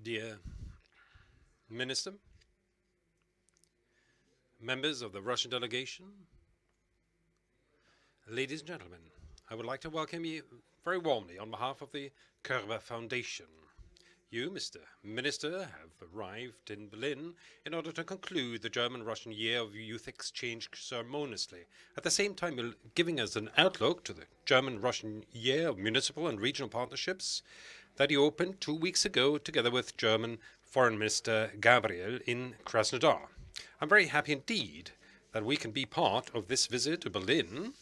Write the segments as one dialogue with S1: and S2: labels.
S1: Dear Minister, members of the Russian delegation, ladies and gentlemen, I would like to welcome you very warmly on behalf of the Körber Foundation. You, Mr. Minister, have arrived in Berlin in order to conclude the German-Russian Year of Youth Exchange ceremoniously. At the same time, you're giving us an outlook to the German-Russian Year of Municipal and Regional Partnerships that you opened 2 weeks ago together with German Foreign Minister Gabriel in Krasnodar. I'm very happy indeed that we can be part of this visit to Berlin,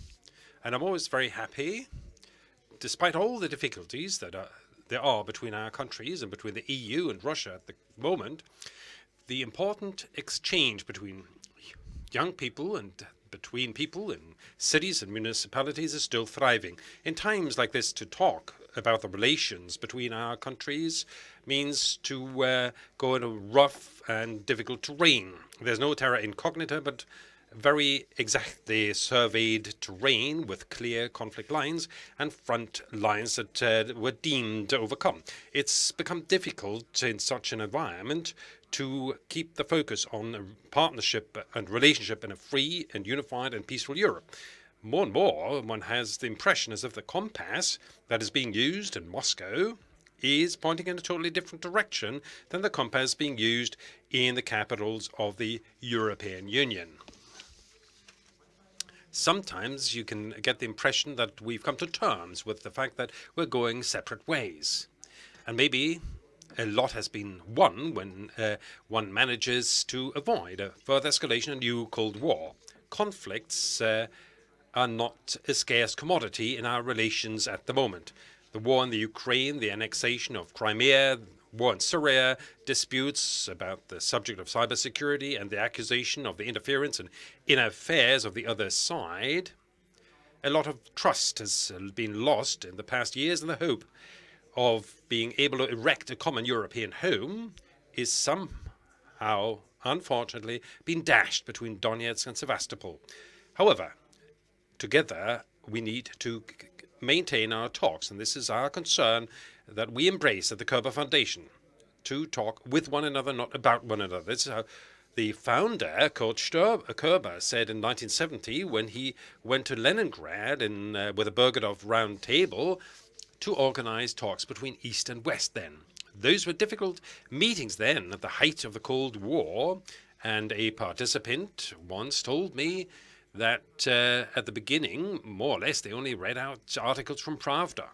S1: and I'm always very happy, despite all the difficulties that there are between our countries and between the EU and Russia at the moment, the important exchange between young people and between people in cities and municipalities is still thriving. In times like this, to talk about the relations between our countries means to go in a rough and difficult terrain. There's no terra incognita, but very exactly surveyed terrain with clear conflict lines and front lines that were deemed to overcome. It's become difficult in such an environment to keep the focus on partnership and relationship in a free and unified and peaceful Europe. More and more, one has the impression as if the compass that is being used in Moscow is pointing in a totally different direction than the compass being used in the capitals of the European Union. Sometimes you can get the impression that we've come to terms with the fact that we're going separate ways. And maybe a lot has been won when one manages to avoid a further escalation and new Cold War. Conflicts are not a scarce commodity in our relations at the moment. The war in the Ukraine, the annexation of Crimea, war in Syria, disputes about the subject of cybersecurity, and the accusation of the interference in inner affairs of the other side. A lot of trust has been lost in the past years, and the hope of being able to erect a common European home is somehow, unfortunately, been dashed between Donetsk and Sevastopol. However, together we need to maintain our talks, and this is our concern that we embrace at the Körber Foundation, to talk with one another, not about one another. This is how the founder, Kurt Körber, said in 1970 when he went to Leningrad with a Bergedorf round table to organize talks between East and West then. Those were difficult meetings then at the height of the Cold War, and a participant once told me that at the beginning, more or less, they only read out articles from Pravda.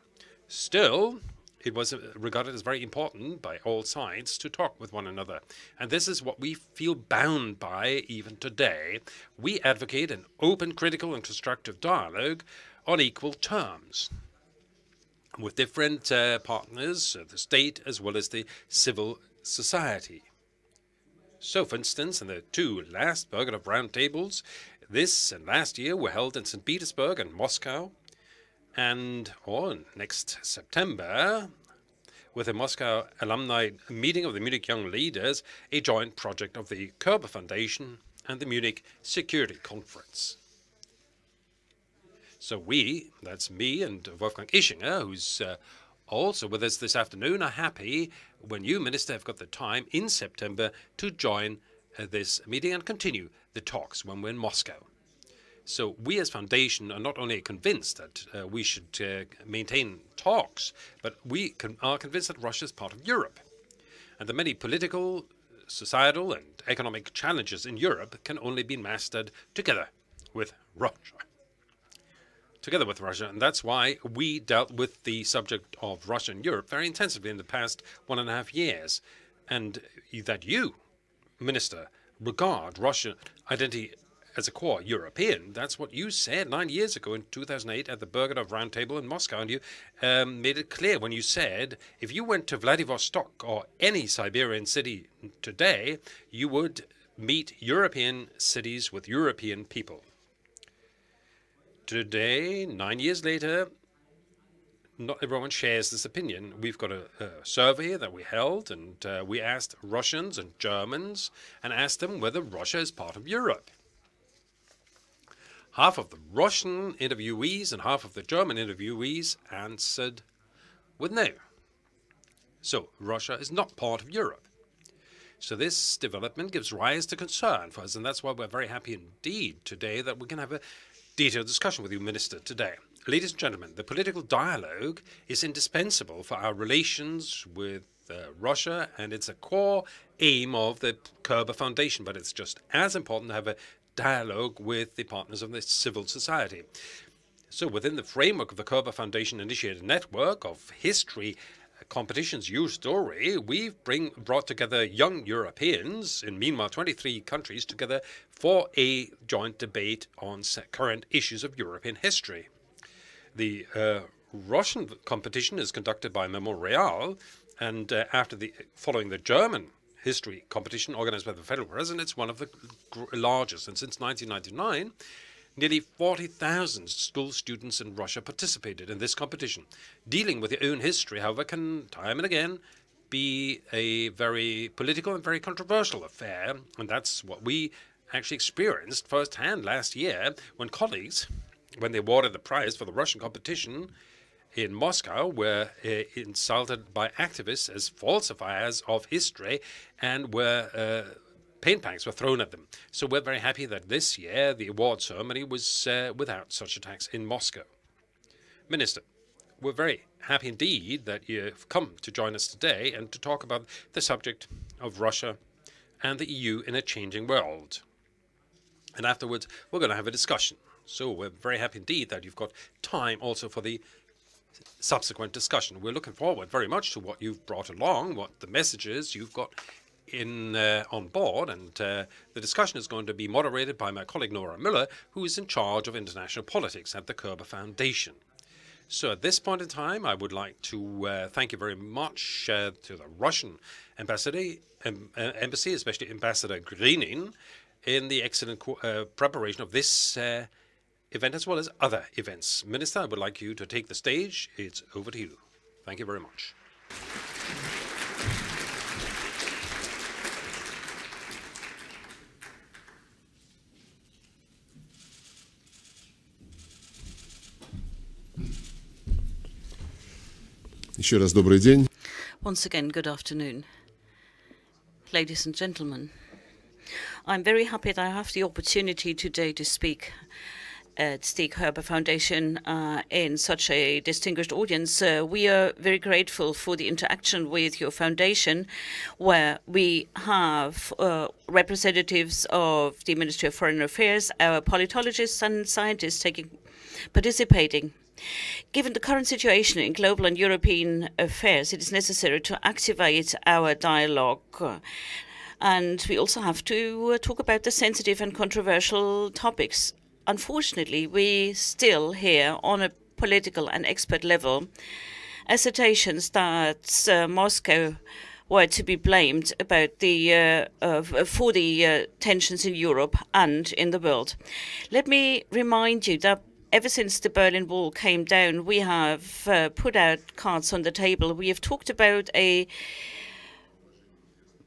S1: Still, it was regarded as very important by all sides to talk with one another. And this is what we feel bound by even today. We advocate an open, critical, and constructive dialogue on equal terms with different partners, the state as well as the civil society. So, for instance, in the two last Bergedorf roundtables, this and last year were held in St. Petersburg and Moscow, and next September, with a Moscow alumni meeting of the Munich Young Leaders, a joint project of the Körber Foundation and the Munich Security Conference. So we, that's me and Wolfgang Ischinger, who's also with us this afternoon, are happy when you, Minister, have got the time in September to join this meeting and continue the talks when we're in Moscow. So we as Foundation are not only convinced that we should maintain talks, but we are convinced that Russia is part of Europe. And the many political, societal, and economic challenges in Europe can only be mastered together with Russia. And that's why we dealt with the subject of Russia and Europe very intensively in the past 1.5 years. And that you, Minister, regard Russian identity as a core European, that's what you said 9 years ago in 2008 at the Bergedorf Roundtable in Moscow. And you made it clear when you said if you went to Vladivostok or any Siberian city today, you would meet European cities with European people. Today, 9 years later, not everyone shares this opinion. We've got a survey that we held, and we asked Russians and Germans and asked them whether Russia is part of Europe. Half of the Russian interviewees and half of the German interviewees answered with no. So Russia is not part of Europe. So this development gives rise to concern for us, and that's why we're very happy indeed today that we can have a detailed discussion with you, Minister, today. Ladies and gentlemen, the political dialogue is indispensable for our relations with Russia, and it's a core aim of the Körber Foundation, but it's just as important to have a dialogue with the partners of the civil society. So within the framework of the Körber Foundation initiated network of history competitions, Your Story, we've brought together young Europeans in meanwhile 23 countries together for a joint debate on current issues of European history. The Russian competition is conducted by Memorial, and following the German history competition organized by the federal president, it's one of the largest. And since 1999, nearly 40,000 school students in Russia participated in this competition. Dealing with your own history, however, can time and again be a very political and very controversial affair. And that's what we actually experienced firsthand last year when colleagues, when they awarded the prize for the Russian competition in Moscow, were insulted by activists as falsifiers of history and were paint packs were thrown at them. So we're very happy that this year the award ceremony was without such attacks in Moscow. Minister, we're very happy indeed that you've come to join us today and to talk about the subject of Russia and the EU in a changing world. And afterwards, we're going to have a discussion. So we're very happy indeed that you've got time also for the subsequent discussion. We're looking forward very much to what you've brought along, what the messages you've got on board, and the discussion is going to be moderated by my colleague Nora Müller, who is in charge of international politics at the Körber Foundation. So at this point in time, I would like to thank you very much to the Russian embassy, especially Ambassador Grinin, in the excellent preparation of this event as well as other events. Minister, I would like you to take the stage. It's over to you. Thank you very much.
S2: Еще раз добрый день.
S3: Once again, good afternoon. Ladies and gentlemen, I'm very happy that I have the opportunity today to speak at the Körber Foundation in such a distinguished audience. We are very grateful for the interaction with your foundation, where we have representatives of the Ministry of Foreign Affairs, our politologists and scientists participating. Given the current situation in global and European affairs, it is necessary to activate our dialogue. And we also have to talk about the sensitive and controversial topics. Unfortunately, we still hear on a political and expert level assertions that Moscow were to be blamed about for the tensions in Europe and in the world. Let me remind you that ever since the Berlin Wall came down, we have put out cards on the table. We have talked about a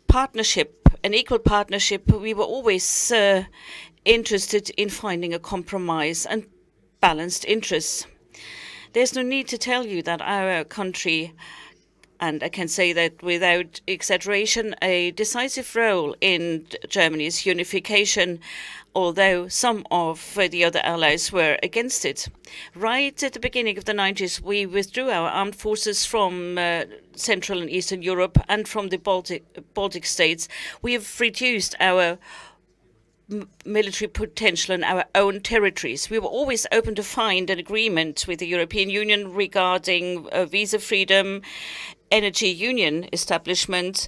S3: partnership, an equal partnership. We were always interested in finding a compromise and balanced interests. There's no need to tell you that our country, and I can say that without exaggeration, a decisive role in Germany's unification, although some of the other allies were against it. Right at the beginning of the 90s, we withdrew our armed forces from Central and Eastern Europe and from the Baltic states. We have reduced our military potential in our own territories. We were always open to find an agreement with the European Union regarding visa freedom, energy union establishment,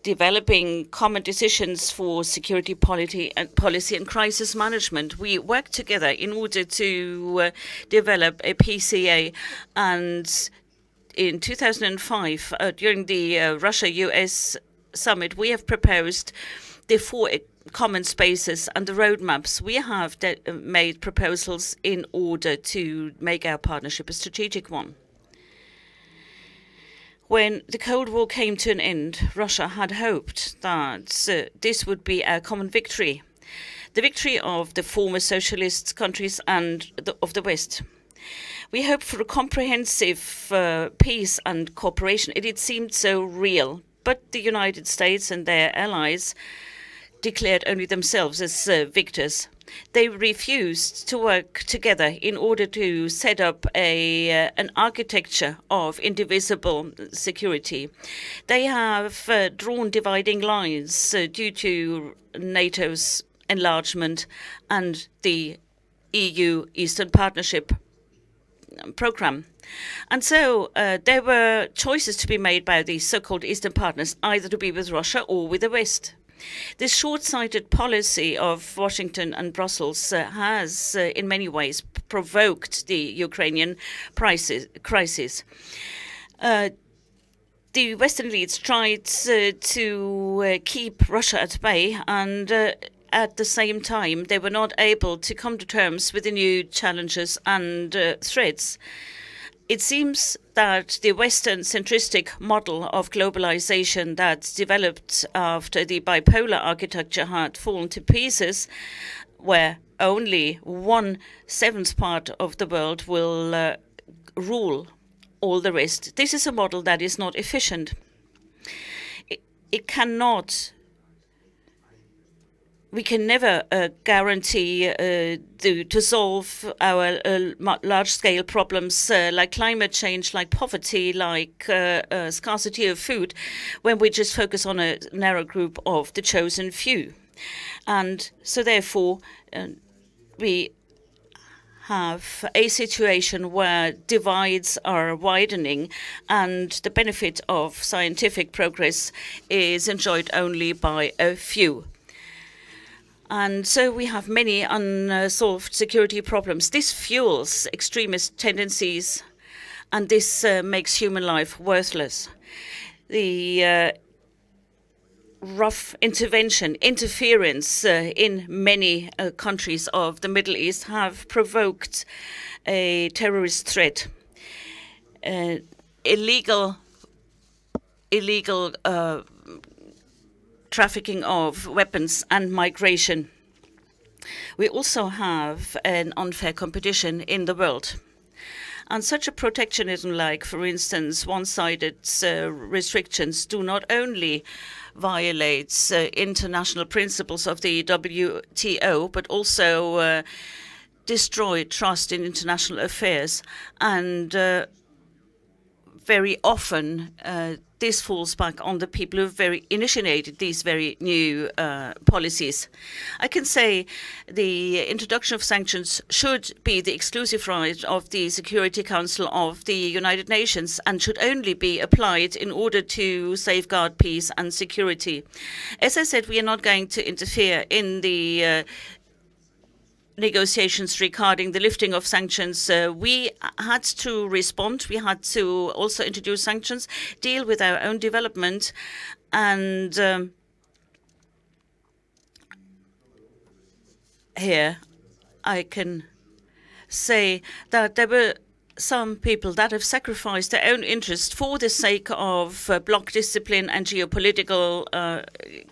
S3: developing common decisions for security policy and crisis management. We worked together in order to develop a PCA, and in 2005, during the Russia-US summit, we have proposed the 4 common spaces and the roadmaps. We have made proposals in order to make our partnership a strategic one. When the Cold War came to an end, Russia had hoped that this would be our common victory, the victory of the former socialist countries and of the West. We hoped for a comprehensive peace and cooperation. It seemed so real, but the United States and their allies declared only themselves as victors. They refused to work together in order to set up an architecture of indivisible security. They have drawn dividing lines due to NATO's enlargement and the EU Eastern Partnership program. And so there were choices to be made by these so-called Eastern partners, either to be with Russia or with the West. This short-sighted policy of Washington and Brussels has, in many ways, provoked the Ukrainian crisis. The Western elites tried to keep Russia at bay, and at the same time, they were not able to come to terms with the new challenges and threats. It seems that the Western centristic model of globalization that developed after the bipolar architecture had fallen to pieces, where only 1/7 part of the world will rule all the rest. This is a model that is not efficient. It cannot. We can never guarantee to solve our large-scale problems like climate change, like poverty, like scarcity of food, when we just focus on a narrow group of the chosen few. And so therefore, we have a situation where divides are widening and the benefit of scientific progress is enjoyed only by a few. And so we have many unsolved security problems. This fuels extremist tendencies, and this makes human life worthless. The rough interference in many countries of the Middle East have provoked a terrorist threat. Illegal trafficking of weapons and migration. We also have an unfair competition in the world. And such a protectionism, like, for instance, one-sided restrictions, do not only violate international principles of the WTO, but also destroy trust in international affairs. And very often, this falls back on the people who initiated these very new policies. I can say the introduction of sanctions should be the exclusive right of the Security Council of the United Nations and should only be applied in order to safeguard peace and security. As I said, we are not going to interfere in the negotiations regarding the lifting of sanctions. We had to respond. We had to also introduce sanctions, deal with our own development, and here I can say that there were some people that have sacrificed their own interest for the sake of bloc discipline and geopolitical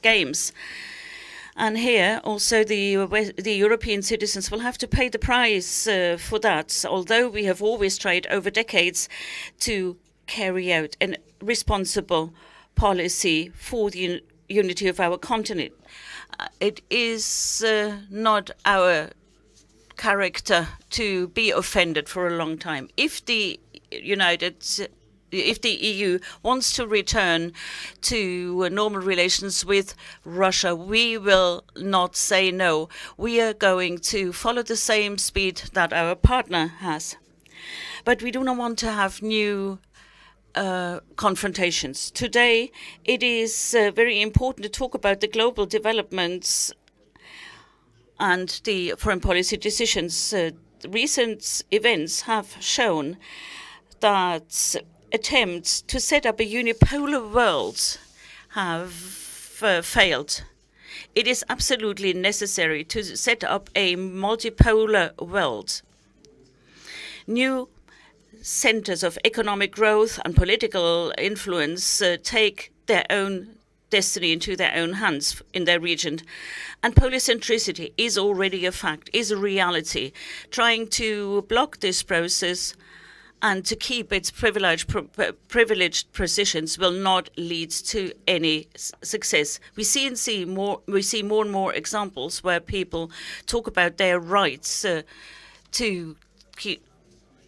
S3: games. And here also the European citizens will have to pay the price for that, although we have always tried over decades to carry out a responsible policy for the unity of our continent. It is not our character to be offended for a long time. If the EU wants to return to normal relations with Russia, we will not say no. We are going to follow the same speed that our partner has. But we do not want to have new confrontations. Today, it is very important to talk about the global developments and the foreign policy decisions. Recent events have shown that attempts to set up a unipolar world have failed. It is absolutely necessary to set up a multipolar world. New centers of economic growth and political influence take their own destiny into their own hands in their region. And polycentricity is already a fact, is a reality. Trying to block this process and to keep its privileged positions will not lead to any success. We see more and more examples where people talk about their rights to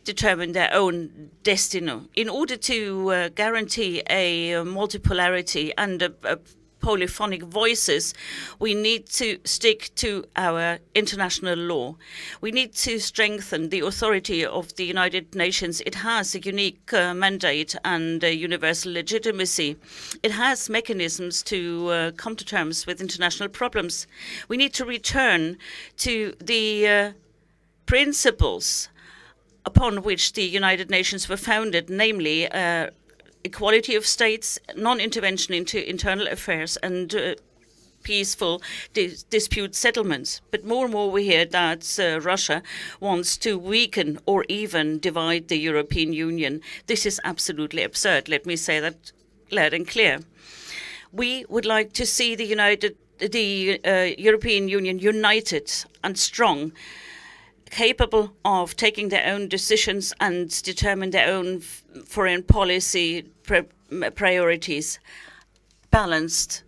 S3: determine their own destiny. In order to guarantee a multipolarity and a polyphonic voices, we need to stick to our international law. We need to strengthen the authority of the United Nations. It has a unique mandate and universal legitimacy. It has mechanisms to come to terms with international problems. We need to return to the principles upon which the United Nations were founded, namely equality of states, non-intervention into internal affairs, and peaceful dispute settlements. But more and more we hear that Russia wants to weaken or even divide the European Union. This is absolutely absurd. Let me say that loud and clear. We would like to see the European Union united and strong, capable of taking their own decisions and determine their own foreign policy priorities, balanced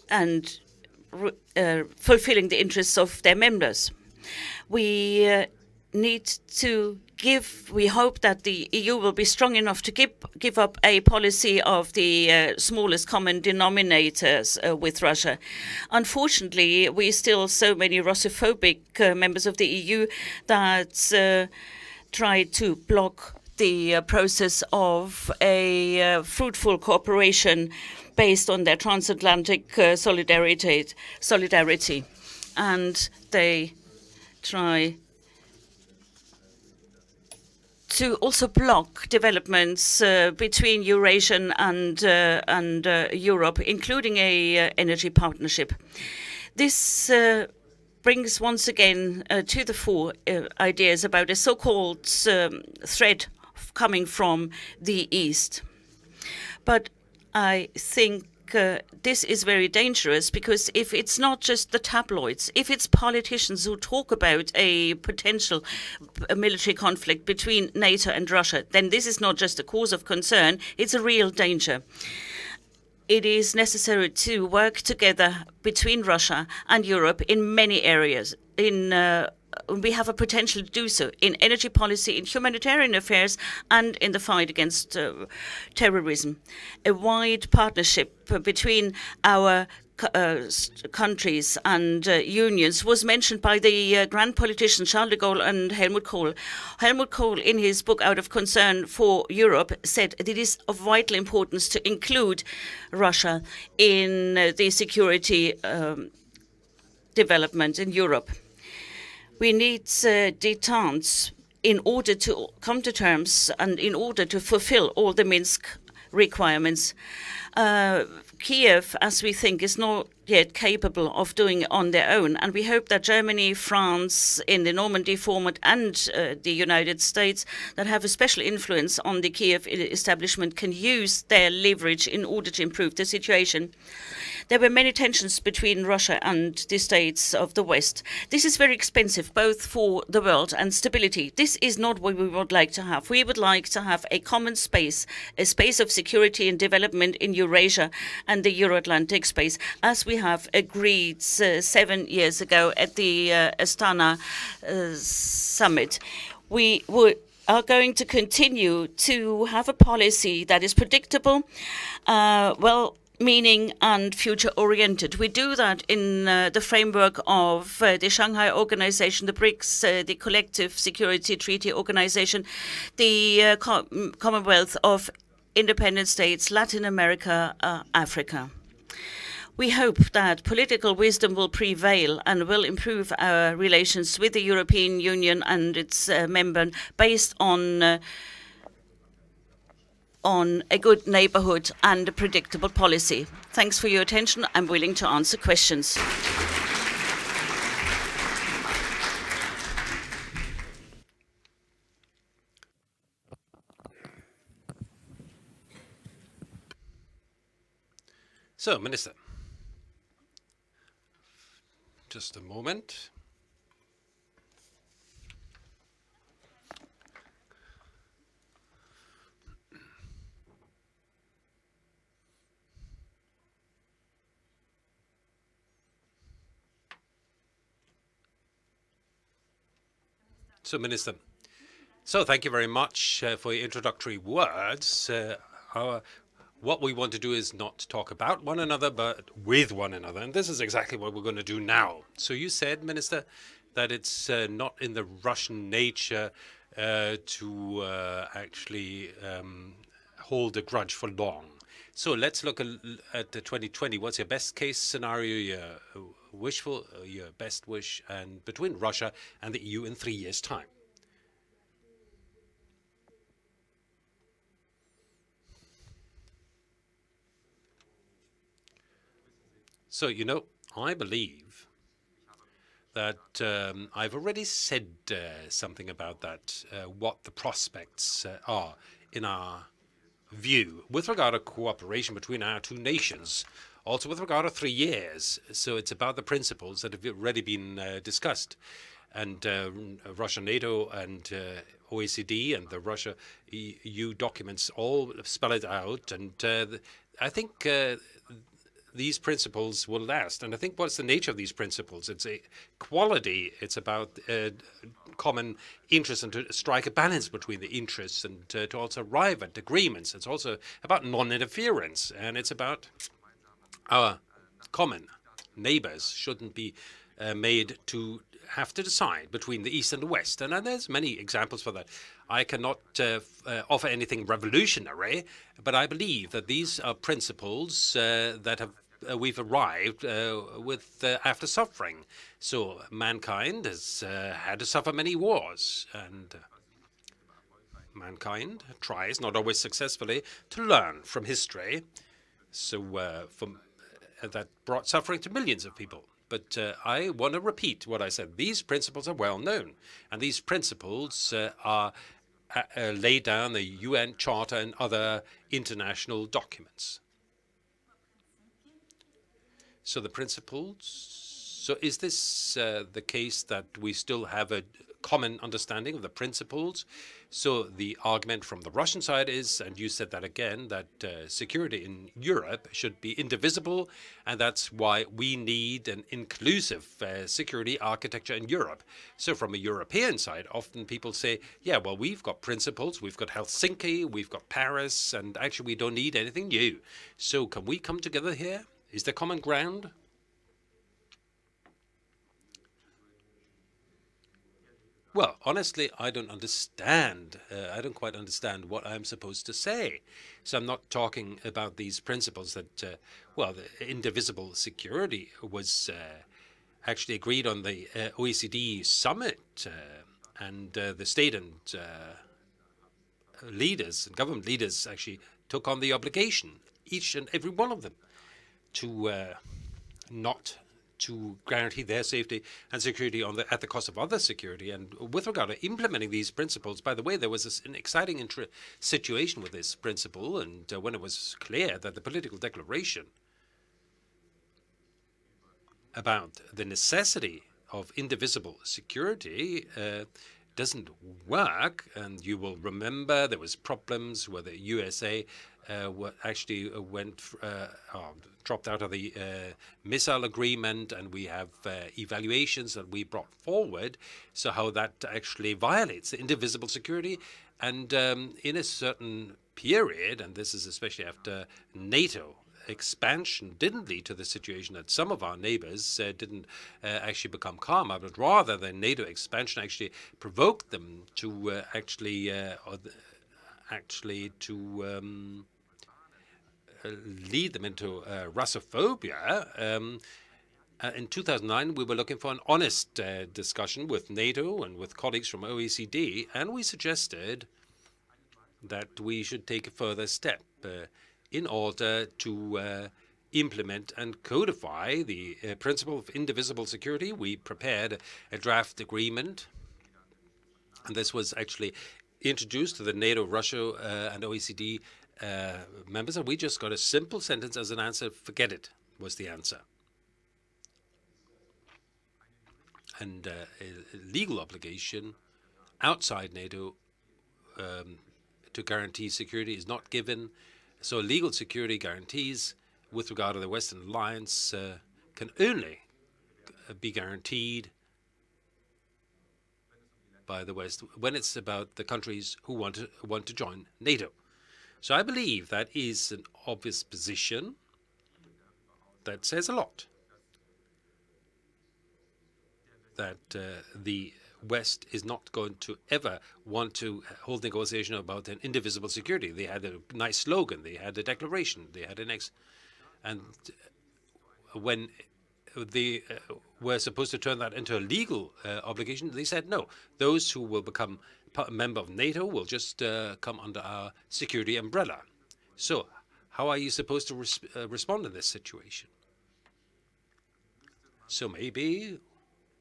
S3: and fulfilling the interests of their members. We need to we hope that the EU will be strong enough to give up a policy of the smallest common denominators with Russia. Unfortunately, we still so many Russophobic members of the EU that try to block the process of a fruitful cooperation based on their transatlantic solidarity. And they try to also block developments between Eurasia and Europe, including a energy partnership. This brings once again to the fore ideas about a so-called threat coming from the East. But I think this is very dangerous, because if it's not just the tabloids, if it's politicians who talk about a potential military conflict between NATO and Russia, then this is not just a cause of concern, it's a real danger. It is necessary to work together between Russia and Europe in many areas. We have a potential to do so in energy policy, in humanitarian affairs, and in the fight against terrorism. A wide partnership between our countries and unions was mentioned by the grand politicians Charles de Gaulle and Helmut Kohl. Helmut Kohl, in his book Out of Concern for Europe, said that it is of vital importance to include Russia in the security development in Europe. We need detente in order to come to terms and in order to fulfill all the Minsk requirements. Kiev, as we think, is not yet capable of doing it on their own, and we hope that Germany, France, in the Normandy format, and the United States, that have a special influence on the Kiev establishment, can use their leverage in order to improve the situation. There were many tensions between Russia and the states of the West. This is very expensive, both for the world and stability. This is not what we would like to have. We would like to have a common space, a space of security and development in Eurasia and the Euro-Atlantic space, as we have agreed 7 years ago at the Astana summit. We are going to continue to have a policy that is predictable, meaning and future-oriented. We do that in the framework of the Shanghai Organization, the BRICS, the Collective Security Treaty Organization, the Commonwealth of Independent States, Latin America, Africa. We hope that political wisdom will prevail and will improve our relations with the European Union and its members based on a good neighborhood and a predictable policy. Thanks for your attention. I'm willing to answer questions.
S1: So, Minister, just a moment. So, Minister, thank you very much for your introductory words. What we want to do is not talk about one another, but with one another. And this is exactly what we're going to do now. So you said, Minister, that it's not in the Russian nature to actually hold a grudge for long. So let's look at the 2020. What's your best case scenario, your wishful, your best wish, and between Russia and the EU in 3 years' time? So, I believe that I've already said something about that, what the prospects are in our view with regard to cooperation between our two nations, also with regard to 3 years. So it's about the principles that have already been discussed. And Russia, NATO, and OECD, and the Russia-EU documents all spell it out. And I think these principles will last. And I think what's the nature of these principles? It's a quality. It's about common interests and to strike a balance between the interests and to also arrive at agreements. It's also about non-interference, and it's about our common neighbors shouldn't be made to have to decide between the East and the West. And there's many examples for that. I cannot offer anything revolutionary, but I believe that these are principles that have we've arrived with after suffering. So mankind has had to suffer many wars, and mankind tries, not always successfully, to learn from history. So that brought suffering to millions of people. But I want to repeat what I said. These principles are well known, and these principles are laid down in the UN Charter and other international documents. So the principles. So is this the case that we still have a common understanding of the principles? So the argument from the Russian side is, and you said that again, that security in Europe should be indivisible, and that's why we need an inclusive security architecture in Europe. So from a European side, often people say, yeah, well, we've got principles, we've got Helsinki, we've got Paris, and actually we don't need anything new. So can we come together here? Is there common ground? Well, honestly, I don't understand. I don't quite understand what I'm supposed to say. So I'm not talking about these principles that, well, the indivisible security was actually agreed on the OECD summit, and the state and leaders and government leaders actually took on the obligation, each and every one of them, to not to guarantee their safety and security at the cost of other security. And with regard to implementing these principles, by the way, there was an exciting situation with this principle, and when it was clear that the political declaration about the necessity of indivisible security doesn't work, and you will remember there was problems where the USA actually dropped out of the missile agreement, and we have evaluations that we brought forward, so how that actually violates the indivisible security. And in a certain period, and this is especially after NATO expansion didn't lead to the situation that some of our neighbors didn't actually become calmer, but rather the NATO expansion actually provoked them to lead them into Russophobia. In 2009, we were looking for an honest discussion with NATO and with colleagues from OECD, and we suggested that we should take a further step in order to implement and codify the principle of indivisible security. We prepared a draft agreement, and this was actually introduced to the NATO, Russia, and OECD members, and we just got a simple sentence as an answer. Forget it, was the answer. And a legal obligation outside NATO to guarantee security is not given. So legal security guarantees with regard to the Western alliance can only be guaranteed by the West when it's about the countries who want to join NATO. So I believe that is an obvious position that says a lot. That the West is not going to ever want to hold negotiation about an indivisible security. They had a nice slogan, they had a declaration, they had an and when they were supposed to turn that into a legal obligation, they said no. Those who will become a member of NATO will just come under our security umbrella. So how are you supposed to respond in this situation? So maybe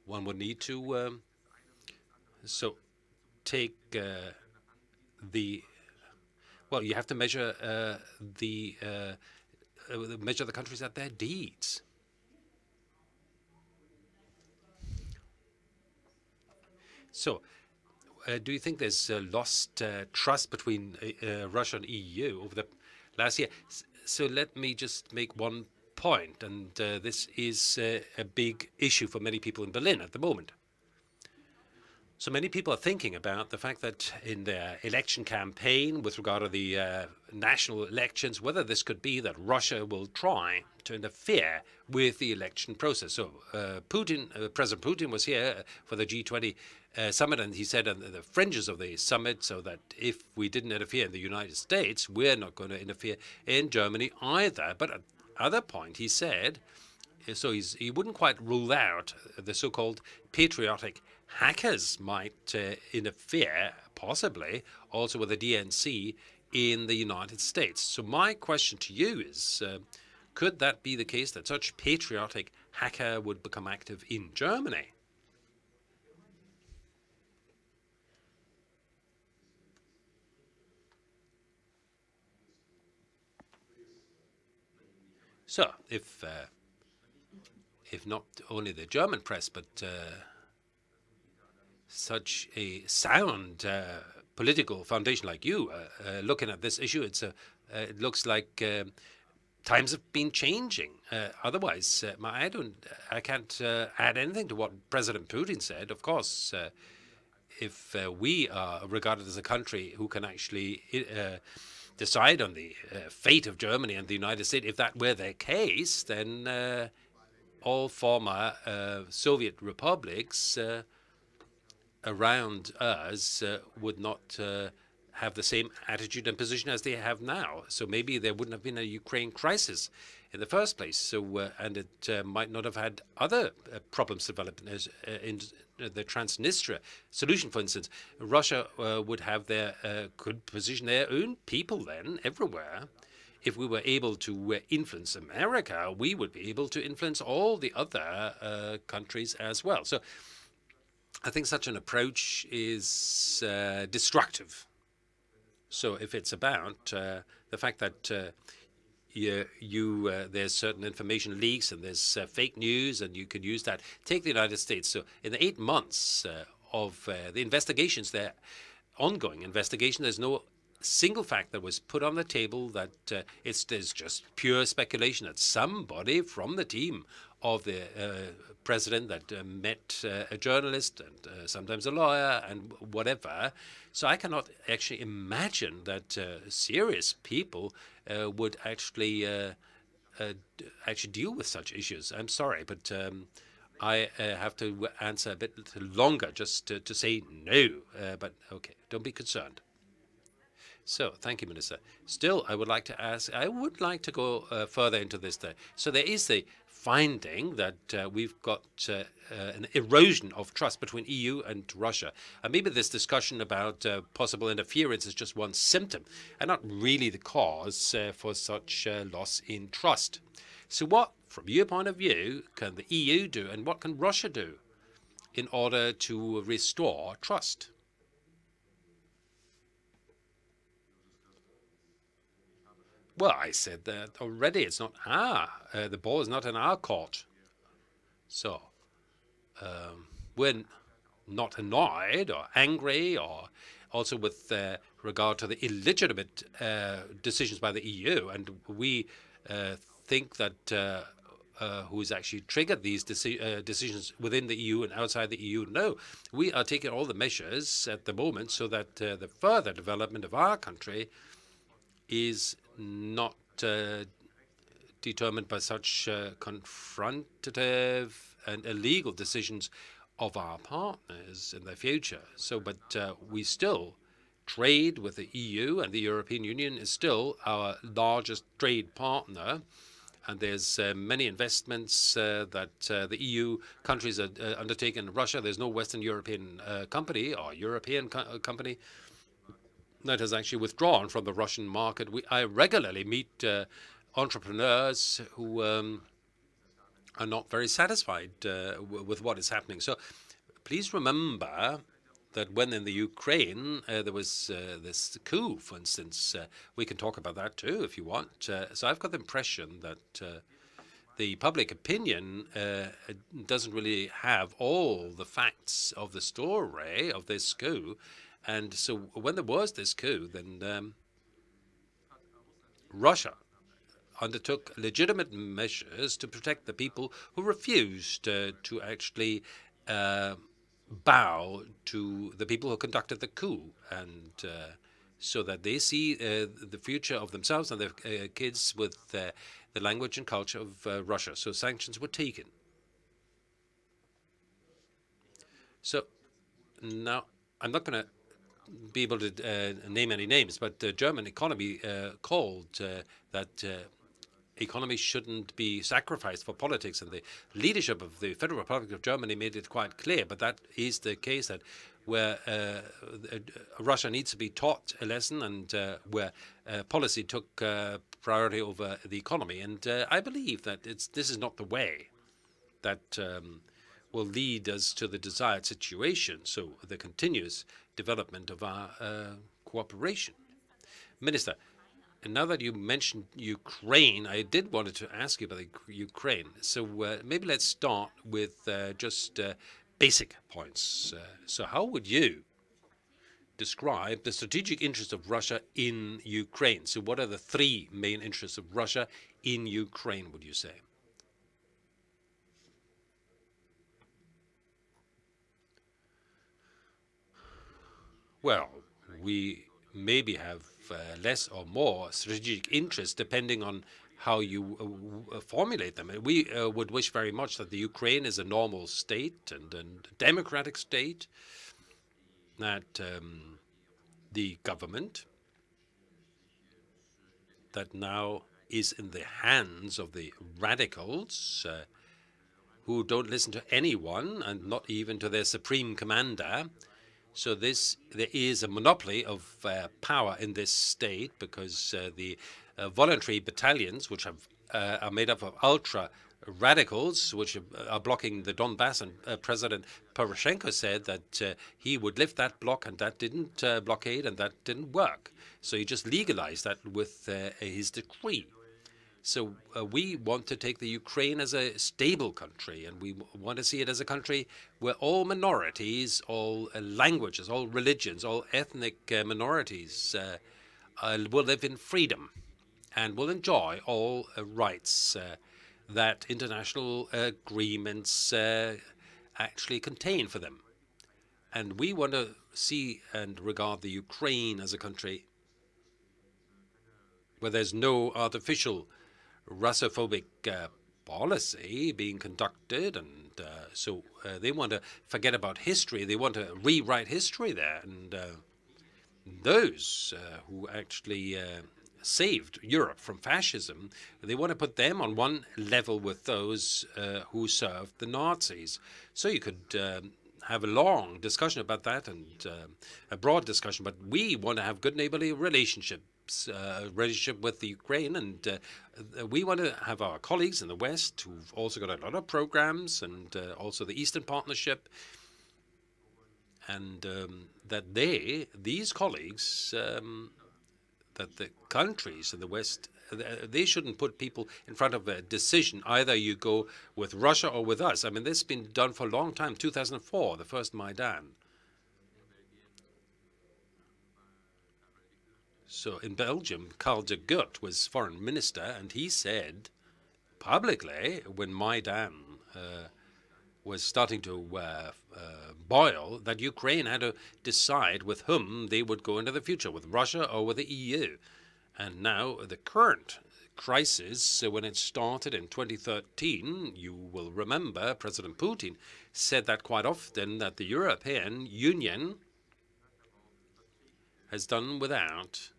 S1: one would need to take well, you have to measure measure the countries at their deeds. So, do you think there's lost trust between Russia and EU over the last year? So let me just make one point, and this is a big issue for many people in Berlin at the moment. So many people are thinking about the fact that in their election campaign with regard to the national elections, whether this could be that Russia will try to interfere with the election process. So President Putin was here for the G20 summit, and he said on the fringes of the summit, so that if we didn't interfere in the United States, we're not going to interfere in Germany either. But at other point, he said, so he wouldn't quite rule out the so-called patriotic hackers might interfere, possibly, also with the DNC in the United States. So my question to you is, could that be the case that such patriotic hacker would become active in Germany? So if not only the German press, but such a sound political foundation like you looking at this issue, it looks like times have been changing. Otherwise, I can't add anything to what President Putin said. Of course, if we are regarded as a country who can actually decide on the fate of Germany and the United States, if that were their case, then all former Soviet republics around us would not have the same attitude and position as they have now. So maybe there wouldn't have been a Ukraine crisis in the first place. So and it might not have had other problems develop in the Transnistria solution, for instance. Russia would have could position their own people then everywhere. If we were able to influence America, we would be able to influence all the other countries as well. So I think such an approach is destructive. So if it's about the fact that there's certain information leaks and there's fake news and you can use that, take the United States. So in the 8 months of the investigations, the ongoing investigation, there's no single fact that was put on the table that there's just pure speculation that somebody from the team of the president that met a journalist and sometimes a lawyer and whatever. So I cannot actually imagine that serious people would actually deal with such issues. I'm sorry, but I have to answer a bit longer just to say no. But okay, don't be concerned. So, thank you, Minister. Still, I would like to go further into this. So there is the finding that we've got an erosion of trust between EU and Russia. And maybe this discussion about possible interference is just one symptom and not really the cause for such loss in trust. So what, from your point of view, can the EU do and what can Russia do in order to restore trust? Well, I said that already. It's not the ball is not in our court. So we're not annoyed or angry, or also with regard to the illegitimate decisions by the EU. And we think that who's actually triggered these decisions within the EU and outside the EU. No, we are taking all the measures at the moment so that the further development of our country is not determined by such confrontative and illegal decisions of our partners in the future. So, but we still trade with the EU, and the European Union is still our largest trade partner. And there's many investments that the EU countries are undertaking in Russia. There's no Western European company or European company that has actually withdrawn from the Russian market. I regularly meet entrepreneurs who are not very satisfied with what is happening. So please remember that when in the Ukraine there was this coup, for instance, we can talk about that too if you want. So I've got the impression that the public opinion doesn't really have all the facts of the story of this coup. And so when there was this coup, then Russia undertook legitimate measures to protect the people who refused to actually bow to the people who conducted the coup, and so that they see the future of themselves and their kids with the language and culture of Russia. So sanctions were taken. So now I'm not going to be able to name any names, but the German economy called that economy shouldn't be sacrificed for politics, and the leadership of the Federal Republic of Germany made it quite clear. But that is the case that where Russia needs to be taught a lesson, and where policy took priority over the economy. And I believe that this is not the way that will lead us to the desired situation, so the continuous development of our cooperation. Minister, and now that you mentioned Ukraine, I did wanted to ask you about the Ukraine. So maybe let's start with just basic points. So how would you describe the strategic interests of Russia in Ukraine? So what are the three main interests of Russia in Ukraine, would you say? Well, we maybe have less or more strategic interest depending on how you formulate them. We would wish very much that the Ukraine is a normal state and a democratic state, that the government that now is in the hands of the radicals who don't listen to anyone and not even to their supreme commander. So there is a monopoly of power in this state, because the voluntary battalions, which are made up of ultra radicals, which are blocking the Donbass, and President Poroshenko said that he would lift that block, and that didn't blockade, and that didn't work. So he just legalized that with his decree. So we want to take the Ukraine as a stable country, and we want to see it as a country where all minorities, all languages, all religions, all ethnic minorities will live in freedom and will enjoy all rights that international agreements actually contain for them. And we want to see and regard the Ukraine as a country where there's no artificial Russophobic policy being conducted, and so they want to forget about history. They want to rewrite history there, and those who actually saved Europe from fascism, they want to put them on one level with those who served the Nazis. So you could have a long discussion about that, and a broad discussion, but we want to have good neighborly relationships. Relationship with the Ukraine, and we want to have our colleagues in the West who've also got a lot of programs, and also the Eastern Partnership, and that these colleagues, that the countries in the West, they shouldn't put people in front of a decision. Either you go with Russia or with us. I mean, this has been done for a long time. 2004, the first Maidan. So in Belgium, Karl de Gucht was foreign minister, and he said publicly when Maidan was starting to boil, that Ukraine had to decide with whom they would go into the future, with Russia or with the EU. And now the current crisis, when it started in 2013, you will remember President Putin said that quite often, that the European Union has done without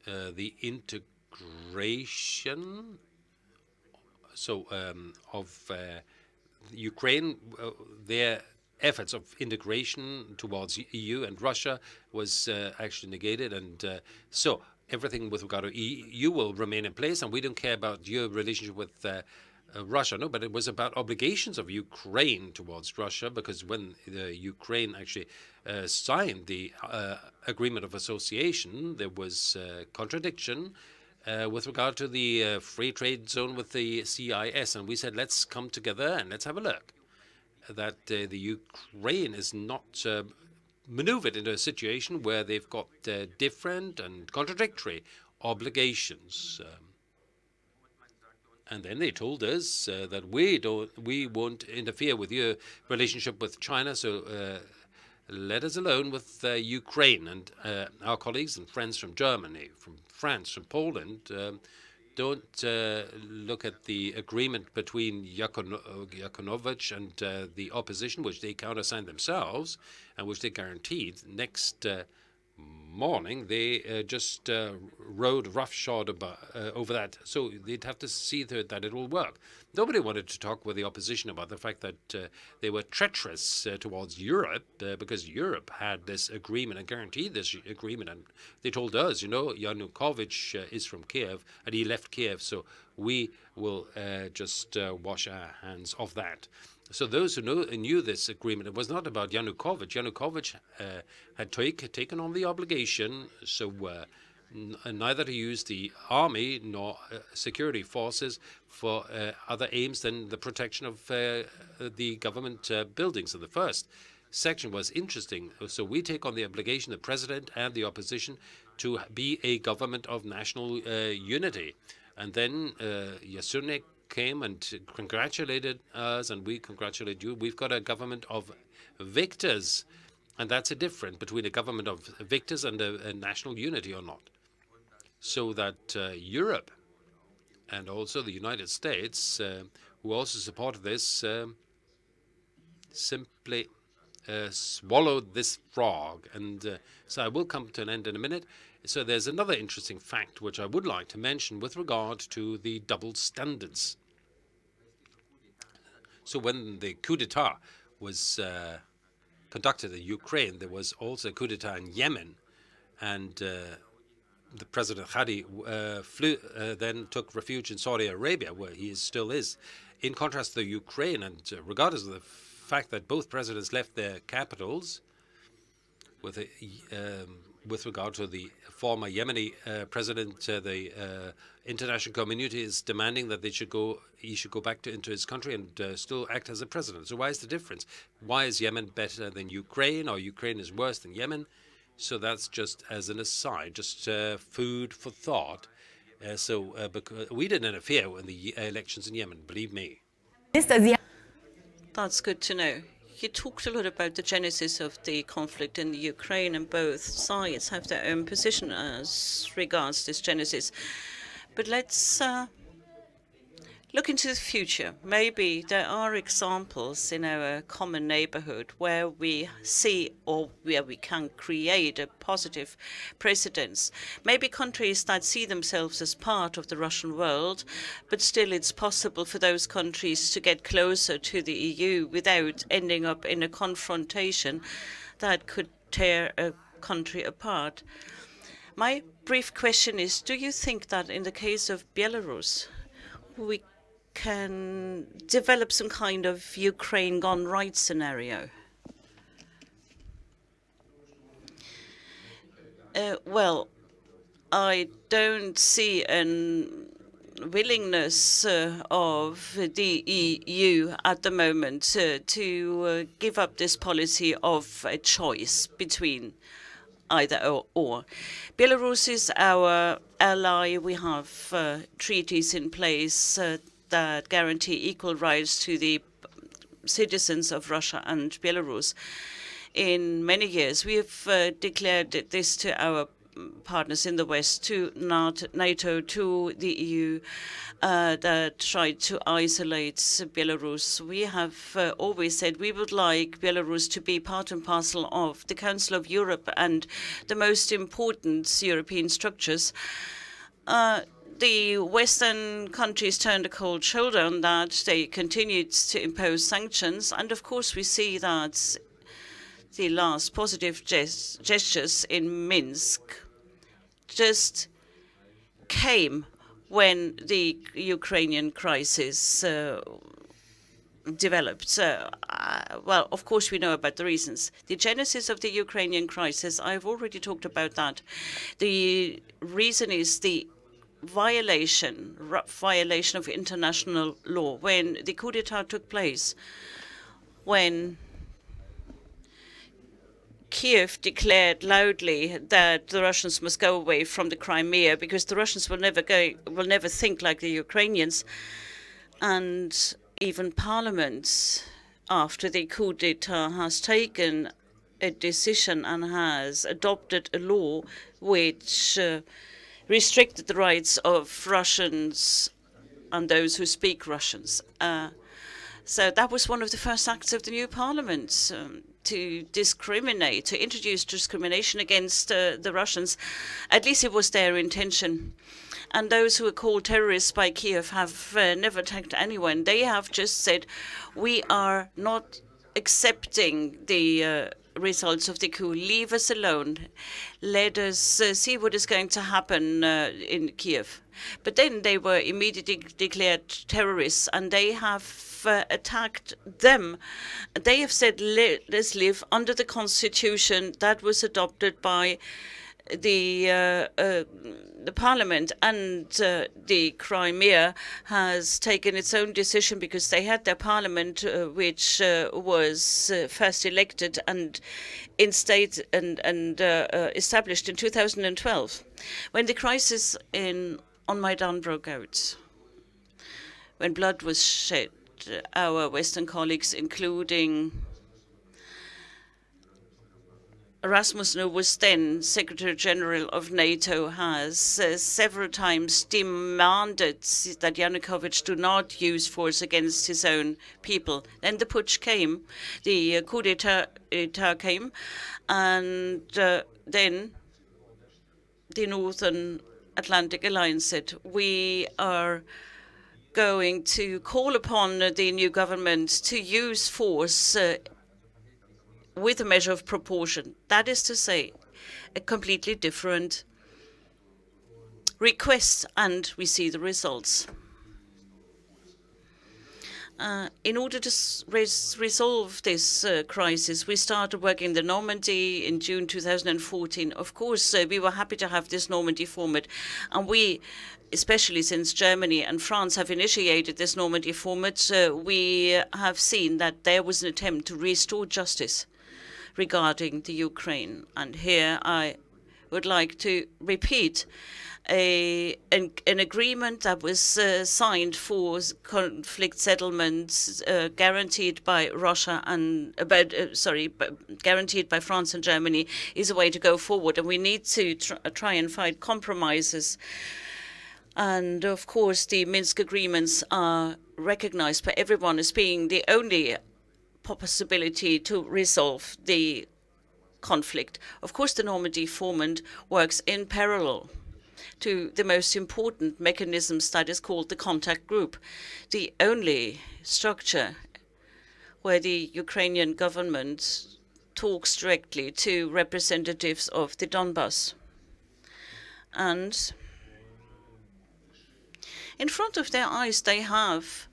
S1: the integration of Ukraine. Their efforts of integration towards EU and Russia was actually negated, and so everything with regard to EU will remain in place, and we don't care about your relationship with Russia. No, but it was about obligations of Ukraine towards Russia, because when Ukraine actually signed the agreement of association, there was contradiction with regard to the free trade zone with the CIS, and we said, let's come together and let's have a look. That the Ukraine is not maneuvered into a situation where they've got different and contradictory obligations. And then they told us that we won't interfere with your relationship with China, so let us alone with Ukraine. And our colleagues and friends from Germany, from France, from Poland, don't look at the agreement between Yanukovych and the opposition, which they countersigned themselves and which they guaranteed. Next morning, they just rode roughshod over that. So they'd have to see that it will work. Nobody wanted to talk with the opposition about the fact that they were treacherous towards Europe, because Europe had this agreement and guaranteed this agreement. And they told us, you know, Yanukovych is from Kiev and he left Kiev, so we will just wash our hands of that. So those who knew this agreement, it was not about Yanukovych. Yanukovych had taken on the obligation, so neither to use the army nor security forces for other aims than the protection of the government buildings. So the first section was interesting. So we take on the obligation, the president and the opposition, to be a government of national unity. And then Yasunik came and congratulated us, and we congratulate you. We've got a government of victors, and that's a difference between a government of victors and a national unity or not. So that Europe and also the United States, who also supported this, simply swallowed this frog. And so I will come to an end in a minute. So there's another interesting fact which I would like to mention with regard to the double standards. So when the coup d'etat was conducted in Ukraine, there was also a coup d'etat in Yemen, and the President Hadi then took refuge in Saudi Arabia, where he still is. In contrast to Ukraine, and regardless of the fact that both presidents left their capitals, with regard to the former Yemeni president, the international community is demanding that he should go back into his country and still act as a president. So why is the difference? Why is Yemen better than Ukraine, or Ukraine is worse than Yemen? So that's just as an aside, just food for thought. Because we didn't interfere in the elections in Yemen, believe me.
S3: That's good to know. You talked a lot about the genesis of the conflict in the Ukraine, and both sides have their own position as regards this genesis. But let's look into the future. Maybe there are examples in our common neighborhood where we see, or where we can create, a positive precedence. Maybe countries that see themselves as part of the Russian world, but still it's possible for those countries to get closer to the EU without ending up in a confrontation that could tear a country apart. My brief question is, do you think that in the case of Belarus, we can develop some kind of Ukraine gone right scenario? Well, I don't see a willingness of the EU at the moment to give up this policy of a choice between either or. Belarus is our ally. We have treaties in place that guarantee equal rights to the citizens of Russia and Belarus. In many years, we have declared this to our partners in the West, to NATO, to the EU, that tried to isolate Belarus. We have always said we would like Belarus to be part and parcel of the Council of Europe and the most important European structures. The Western countries turned a cold shoulder on that. They continued to impose sanctions. And of course, we see that the last positive gestures in Minsk just came when the Ukrainian crisis developed. Well, of course, we know about the reasons. The genesis of the Ukrainian crisis, I've already talked about that. The reason is the violation of international law. When the coup d'etat took place, when Kiev declared loudly that the Russians must go away from the Crimea because the Russians will never think like the Ukrainians, and even Parliament, after the coup d'etat, has taken a decision and has adopted a law which restricted the rights of Russians and those who speak Russians. So that was one of the first acts of the new parliament, to discriminate, to introduce discrimination against the Russians. At least it was their intention. And those who are called terrorists by Kiev have never attacked anyone. They have just said, we are not accepting the results of the coup. Leave us alone. Let us see what is going to happen in Kiev. But then they were immediately declared terrorists, and they have attacked them. They have said, let us live under the constitution that was adopted by the parliament, and the Crimea has taken its own decision because they had their parliament, which was first elected and established in 2012. When the crisis on Maidan broke out, when blood was shed, our Western colleagues, including Rasmussen, who was then Secretary General of NATO, has several times demanded that Yanukovych do not use force against his own people. Then the putsch came, the coup d'etat came, and then the Northern Atlantic Alliance said, we are going to call upon the new government to use force with a measure of proportion. That is to say, a completely different request, and we see the results. In order to resolve this crisis, we started working in the Normandy in June 2014. Of course, we were happy to have this Normandy format, and we, especially since Germany and France have initiated this Normandy format, we have seen that there was an attempt to restore justice regarding the Ukraine. And here I would like to repeat an agreement that was signed for conflict settlements, guaranteed by Russia and guaranteed by France and Germany, is a way to go forward. And we need to try and find compromises. And of course, the Minsk agreements are recognized by everyone as being the only possibility to resolve the conflict. Of course, the Normandy format works in parallel to the most important mechanisms that is called the contact group, the only structure where the Ukrainian government talks directly to representatives of the Donbas. And in front of their eyes, they have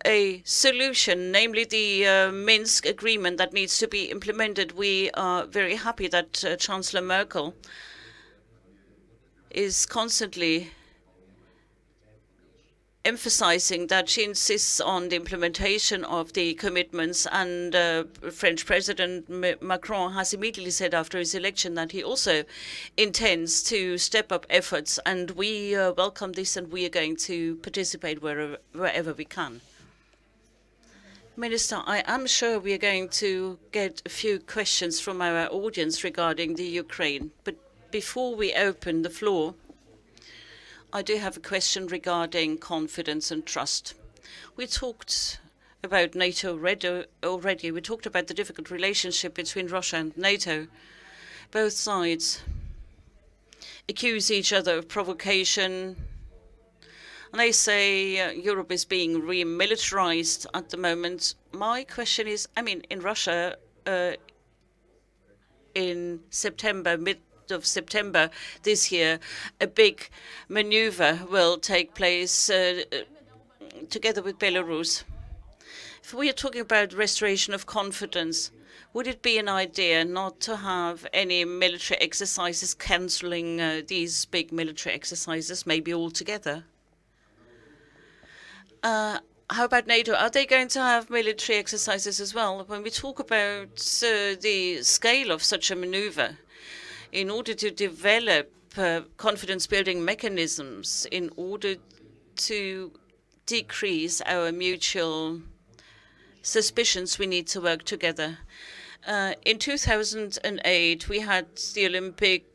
S3: a solution, namely the Minsk agreement that needs to be implemented. We are very happy that Chancellor Merkel is constantly emphasizing that she insists on the implementation of the commitments, and French President Macron has immediately said after his election that he also intends to step up efforts, and we welcome this, and we are going to participate wherever we can. Minister, I am sure we are going to get a few questions from our audience regarding the Ukraine, but before we open the floor, I do have a question regarding confidence and trust. We talked about NATO already. We talked about the difficult relationship between Russia and NATO. Both sides accuse each other of provocation, and they say Europe is being remilitarized at the moment. My question is, I mean, in Russia, in September, mid of September this year, a big maneuver will take place together with Belarus. If we are talking about restoration of confidence, would it be an idea not to have any military exercises, cancelling these big military exercises, maybe altogether? How about NATO? Are they going to have military exercises as well? When we talk about the scale of such a maneuver, in order to develop confidence-building mechanisms, in order to decrease our mutual suspicions, we need to work together. In 2008, we had the Olympic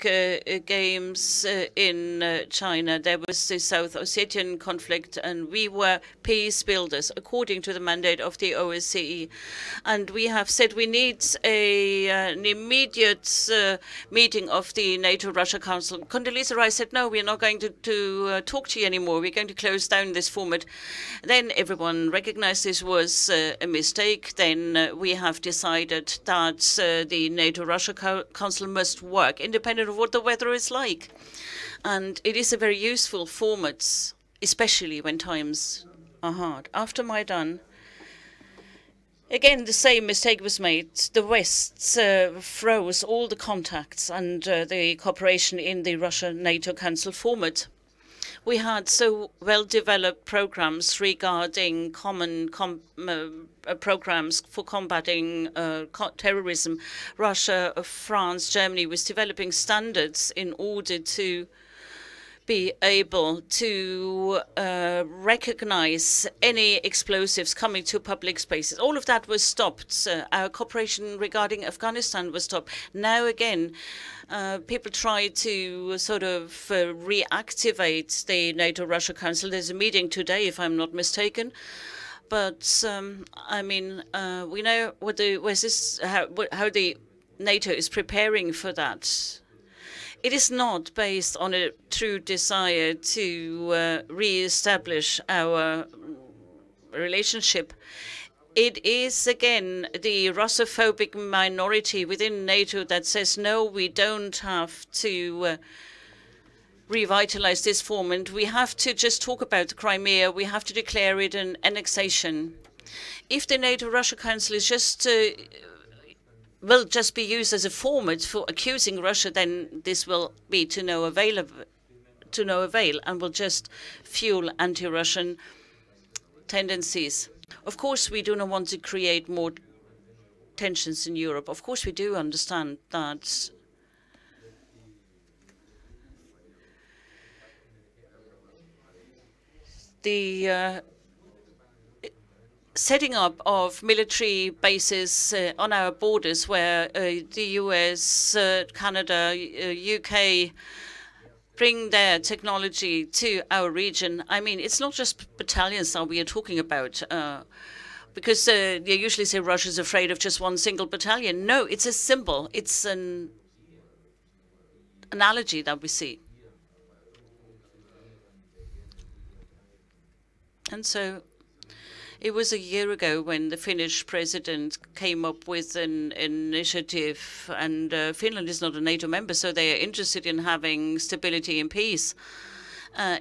S3: Games in China. There was the South Ossetian conflict, and we were peace builders according to the mandate of the OSCE. And we have said we need an immediate meeting of the NATO-Russia Council. Condoleezza Rice said, no, we're not going to talk to you anymore. We're going to close down this format. Then everyone recognized this was a mistake. Then we have decided that the NATO-Russia Council must work independent of what the weather is like. And it is a very useful format, especially when times are hard. After Maidan, again, the same mistake was made. The West froze all the contacts and the cooperation in the Russia-NATO Council format. We had so well-developed programs regarding common programs for combating terrorism. Russia, France, Germany was developing standards in order to be able to recognize any explosives coming to public spaces. All of that was stopped. Our cooperation regarding Afghanistan was stopped. Now again, people try to sort of reactivate the NATO-Russia Council. There's a meeting today, if I'm not mistaken. But I mean, we know what how the NATO is preparing for that. It is not based on a true desire to re-establish our relationship. It is, again, the Russophobic minority within NATO that says, no, we don't have to revitalize this format. We have to just talk about the Crimea. We have to declare it an annexation. If the NATO-Russia Council is just will just be used as a format for accusing Russia, then this will be to no avail, and will just fuel anti-Russian tendencies. Of course, we do not want to create more tensions in Europe. Of course, we do understand that the setting up of military bases on our borders, where the US, Canada, UK bring their technology to our region. I mean, it's not just battalions that we are talking about, because they usually say Russia's afraid of just one single battalion. No, it's a symbol. It's an analogy that we see. And so it was a year ago when the Finnish president came up with an initiative, and Finland is not a NATO member, so they are interested in having stability and peace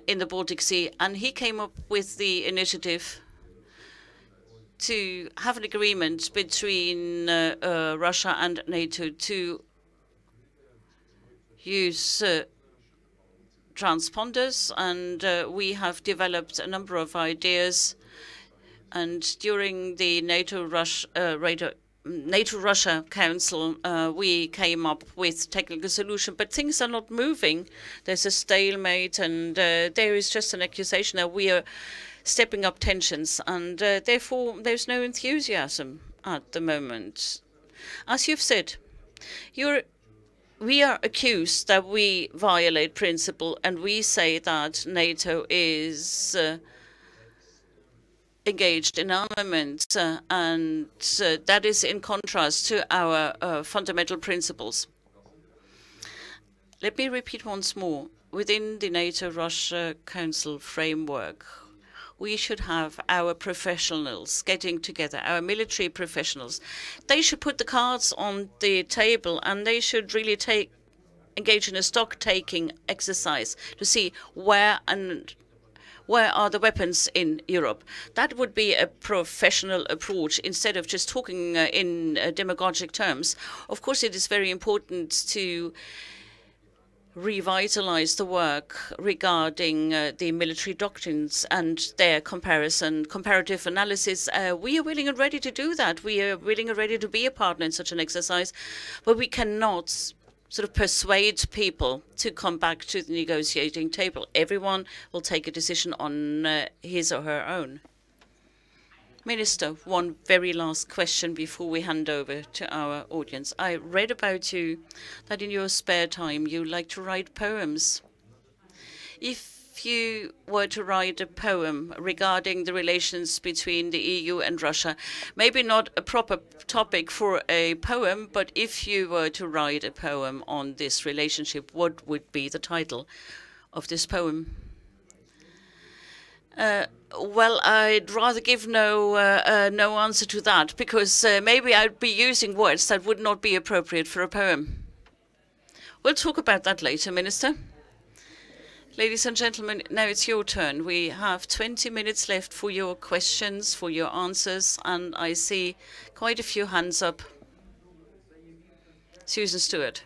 S3: in the Baltic Sea. And he came up with the initiative to have an agreement between Russia and NATO to use transponders, and we have developed a number of ideas. And during the NATO-Russia Council, we came up with technical solution, but things are not moving. There's a stalemate, and there is just an accusation that we are stepping up tensions, and therefore there's no enthusiasm at the moment. As you've said, we are accused that we violate principle, and we say that NATO is engaged in armament, and that is in contrast to our fundamental principles. Let me repeat once more. Within the NATO-Russia Council framework, we should have our professionals getting together, our military professionals. They should put the cards on the table, and they should really engage in a stock-taking exercise to see where are the weapons in Europe. That would be a professional approach instead of just talking in demagogic terms. Of course, it is very important to revitalize the work regarding the military doctrines and their comparative analysis. We are willing and ready to do that. We are willing and ready to be a partner in such an exercise, but we cannot sort of persuade people to come back to the negotiating table. Everyone will take a decision on his or her own. Minister, one very last question before we hand over to our audience. I read about you that in your spare time you like to write poems. If you were to write a poem regarding the relations between the EU and Russia, maybe not a proper topic for a poem, but if you were to write a poem on this relationship, what would be the title of this poem? Well, I'd rather give no answer to that, because maybe I'd be using words that would not be appropriate for a poem. We'll talk about that later, Minister. Ladies and gentlemen, now it's your turn. We have 20 minutes left for your questions, for your answers, and I see quite a few hands up. Susan Stewart.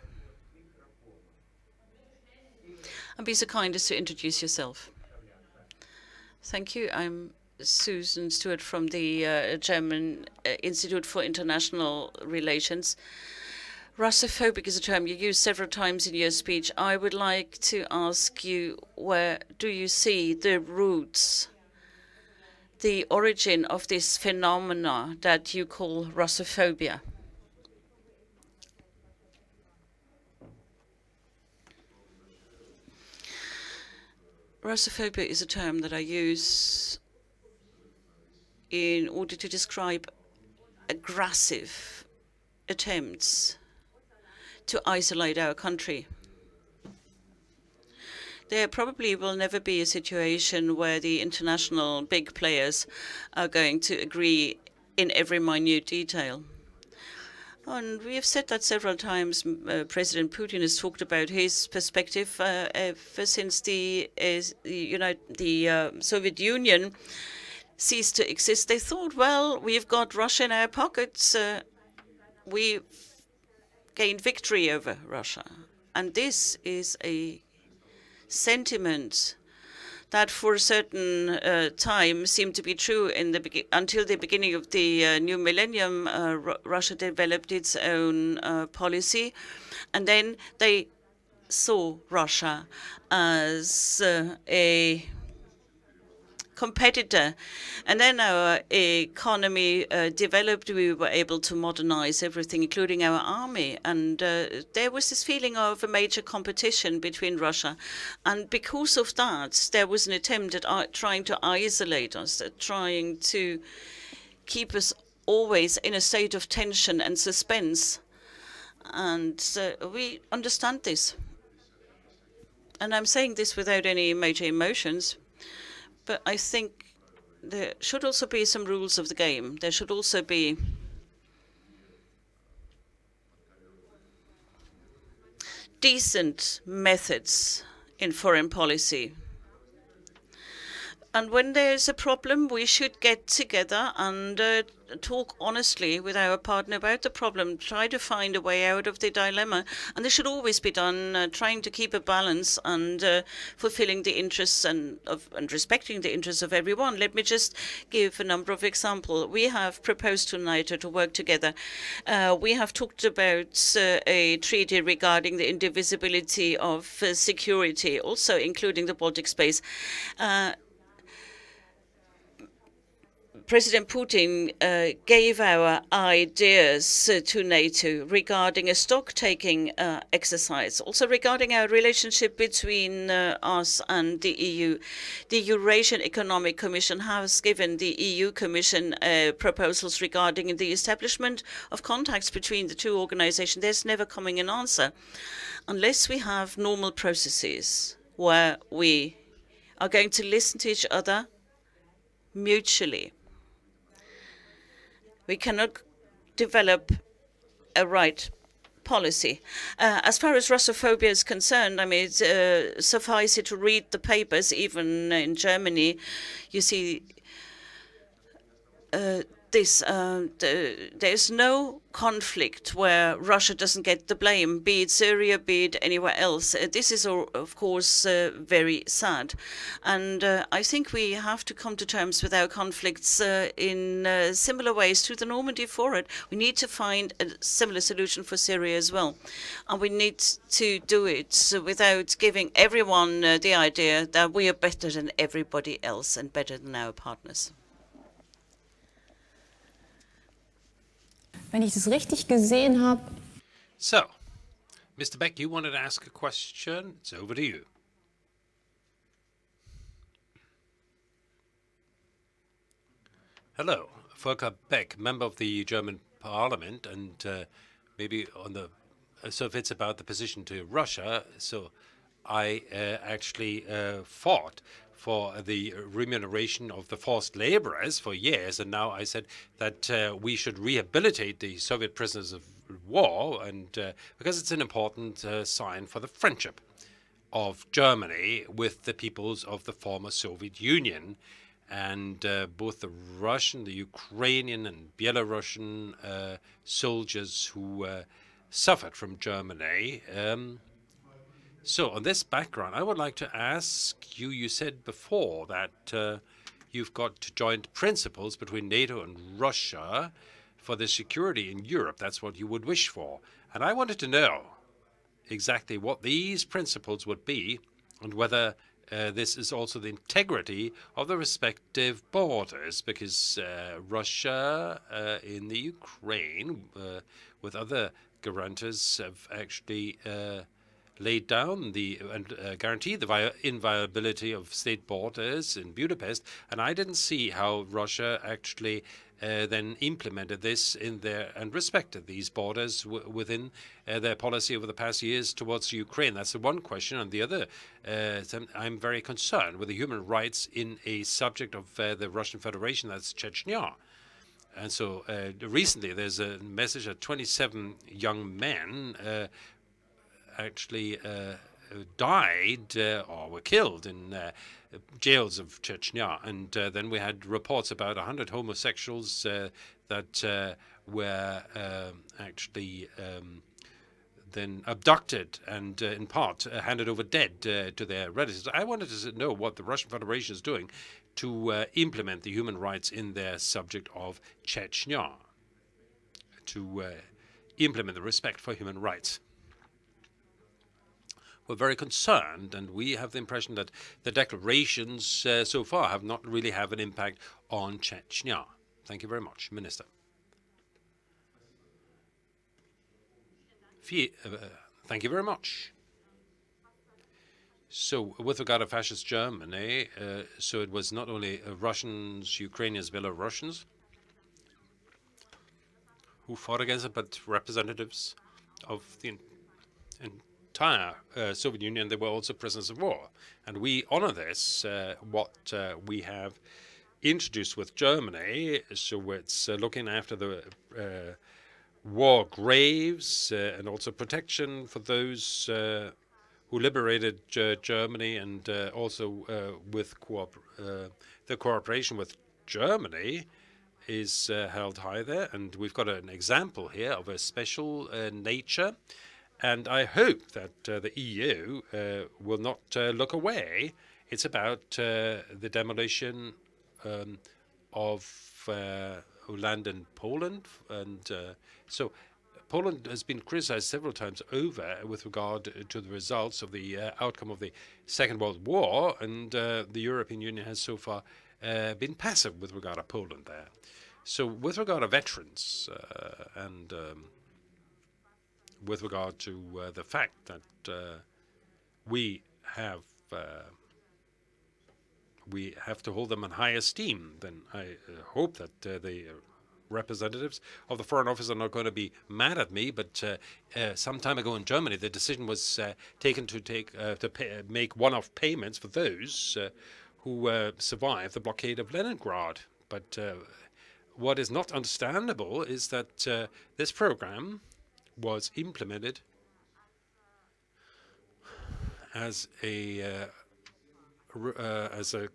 S3: And be so kind as to introduce yourself. Thank you. I'm Susan Stewart from the German Institute for International Relations. Russophobic is a term you used several times in your speech. I would like to ask you, where do you see the roots, the origin of this phenomena that you call Russophobia? Russophobia is a term that I use in order to describe aggressive attempts to isolate our country. There probably will never be a situation where the international big players are going to agree in every minute detail. And we have said that several times. President Putin has talked about his perspective ever since the Soviet Union ceased to exist. They thought, well, we've got Russia in our pockets. We've gained victory over Russia. And this is a sentiment that for a certain time seemed to be true until the beginning of the new millennium. Russia developed its own policy, and then they saw Russia as a competitor. And then our economy developed. We were able to modernize everything, including our army. And there was this feeling of a major competition between Russia. And because of that, there was an attempt at trying to isolate us, trying to keep us always in a state of tension and suspense. And we understand this. And I'm saying this without any major emotions. But I think there should also be some rules of the game. There should also be decent methods in foreign policy. And when there's a problem, we should get together and talk honestly with our partner about the problem, try to find a way out of the dilemma. And this should always be done trying to keep a balance and fulfilling the interests and respecting the interests of everyone. Let me just give a number of examples. We have proposed tonight to work together. We have talked about a treaty regarding the indivisibility of security, also including the Baltic space. President Putin gave our ideas to NATO regarding a stock-taking exercise, also regarding our relationship between us and the EU. The Eurasian Economic Commission has given the EU Commission proposals regarding the establishment of contacts between the two organizations. There's never coming an answer unless we have normal processes where we are going to listen to each other mutually. We cannot develop a right policy. As far as Russophobia is concerned, I mean, suffice it to read the papers. Even in Germany, you see there's no conflict where Russia doesn't get the blame, be it Syria, be it anywhere else. This is, of course, very sad. And I think we have to come to terms with our conflicts in similar ways to the Normandy Forward. We need to find a similar solution for Syria as well. And we need to do it without giving everyone the idea that we are better than everybody else and better than our partners.
S2: Wenn ich das richtig gesehen habe.
S1: So, Mr. Beck, you wanted to ask a question. It's over to you. Hello, Volker Beck, member of the German Parliament, and maybe on the so if it's about the position to Russia, so I actually fought for the remuneration of the forced laborers for years, and now I said that we should rehabilitate the Soviet prisoners of war, and because it's an important sign for the friendship of Germany with the peoples of the former Soviet Union, and both the Russian, the Ukrainian, and Belarusian soldiers who suffered from Germany. So on this background, I would like to ask you, you said before that you've got joint principles between NATO and Russia for the security in Europe. That's what you would wish for. And I wanted to know exactly what these principles would be and whether this is also the integrity of the respective borders, because Russia in the Ukraine with other guarantors have actually laid down and guaranteed the inviolability of state borders in Budapest, and I didn't see how Russia actually then implemented this in their and respected these borders within their policy over the past years towards Ukraine. That's the one question. And the other, I'm very concerned with the human rights in a subject of the Russian Federation, that's Chechnya. And so recently there's a message that 27 young men actually died or were killed in jails of Chechnya. And then we had reports about 100 homosexuals that were actually then abducted and in part handed over dead to their relatives. I wanted to know what the Russian Federation is doing to implement the human rights in their subject of Chechnya, to implement the respect for human rights. We're very concerned, and we have the impression that the declarations so far have not really have an impact on Chechnya. Thank you very much, Minister. Thank you very much. So, with regard to fascist Germany, so it was not only Russians, Ukrainians, Belarusians who fought against it, but representatives of the entire Soviet Union. They were also prisoners of war, and we honor this. What we have introduced with Germany, so it's looking after the war graves and also protection for those who liberated Germany, and also with the cooperation with Germany is held high there. And we've got an example here of a special nature. And I hope that the EU will not look away. It's about the demolition of land in Poland. And so Poland has been criticized several times over with regard to the results of the outcome of the Second World War. And the European Union has so far been passive with regard to Poland there. So with regard to veterans and with regard to the fact that we have to hold them in high esteem, then I hope that the representatives of the Foreign Office are not going to be mad at me. But some time ago in Germany, the decision was taken to make one-off payments for those who survived the blockade of Leningrad. But what is not understandable is that this program was implemented as a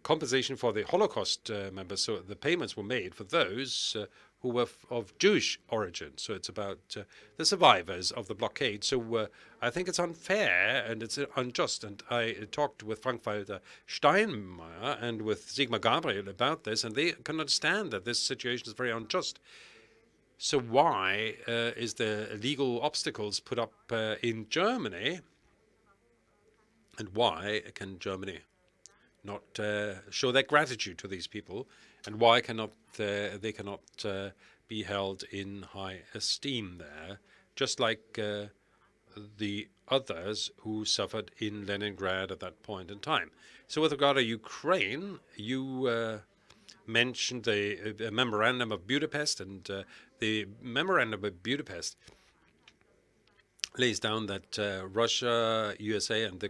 S1: compensation for the Holocaust members. So the payments were made for those who were of Jewish origin. So it's about the survivors of the blockade. So I think it's unfair and it's unjust. And I talked with Frank-Walter Steinmeier and with Sigmar Gabriel about this, and they can understand that this situation is very unjust. So why is the legal obstacles put up in Germany? And why can Germany not show their gratitude to these people? And why cannot they cannot be held in high esteem there, just like the others who suffered in Leningrad at that point in time? So with regard to Ukraine, you mentioned the Memorandum of Budapest, and the Memorandum of Budapest lays down that Russia, USA, and the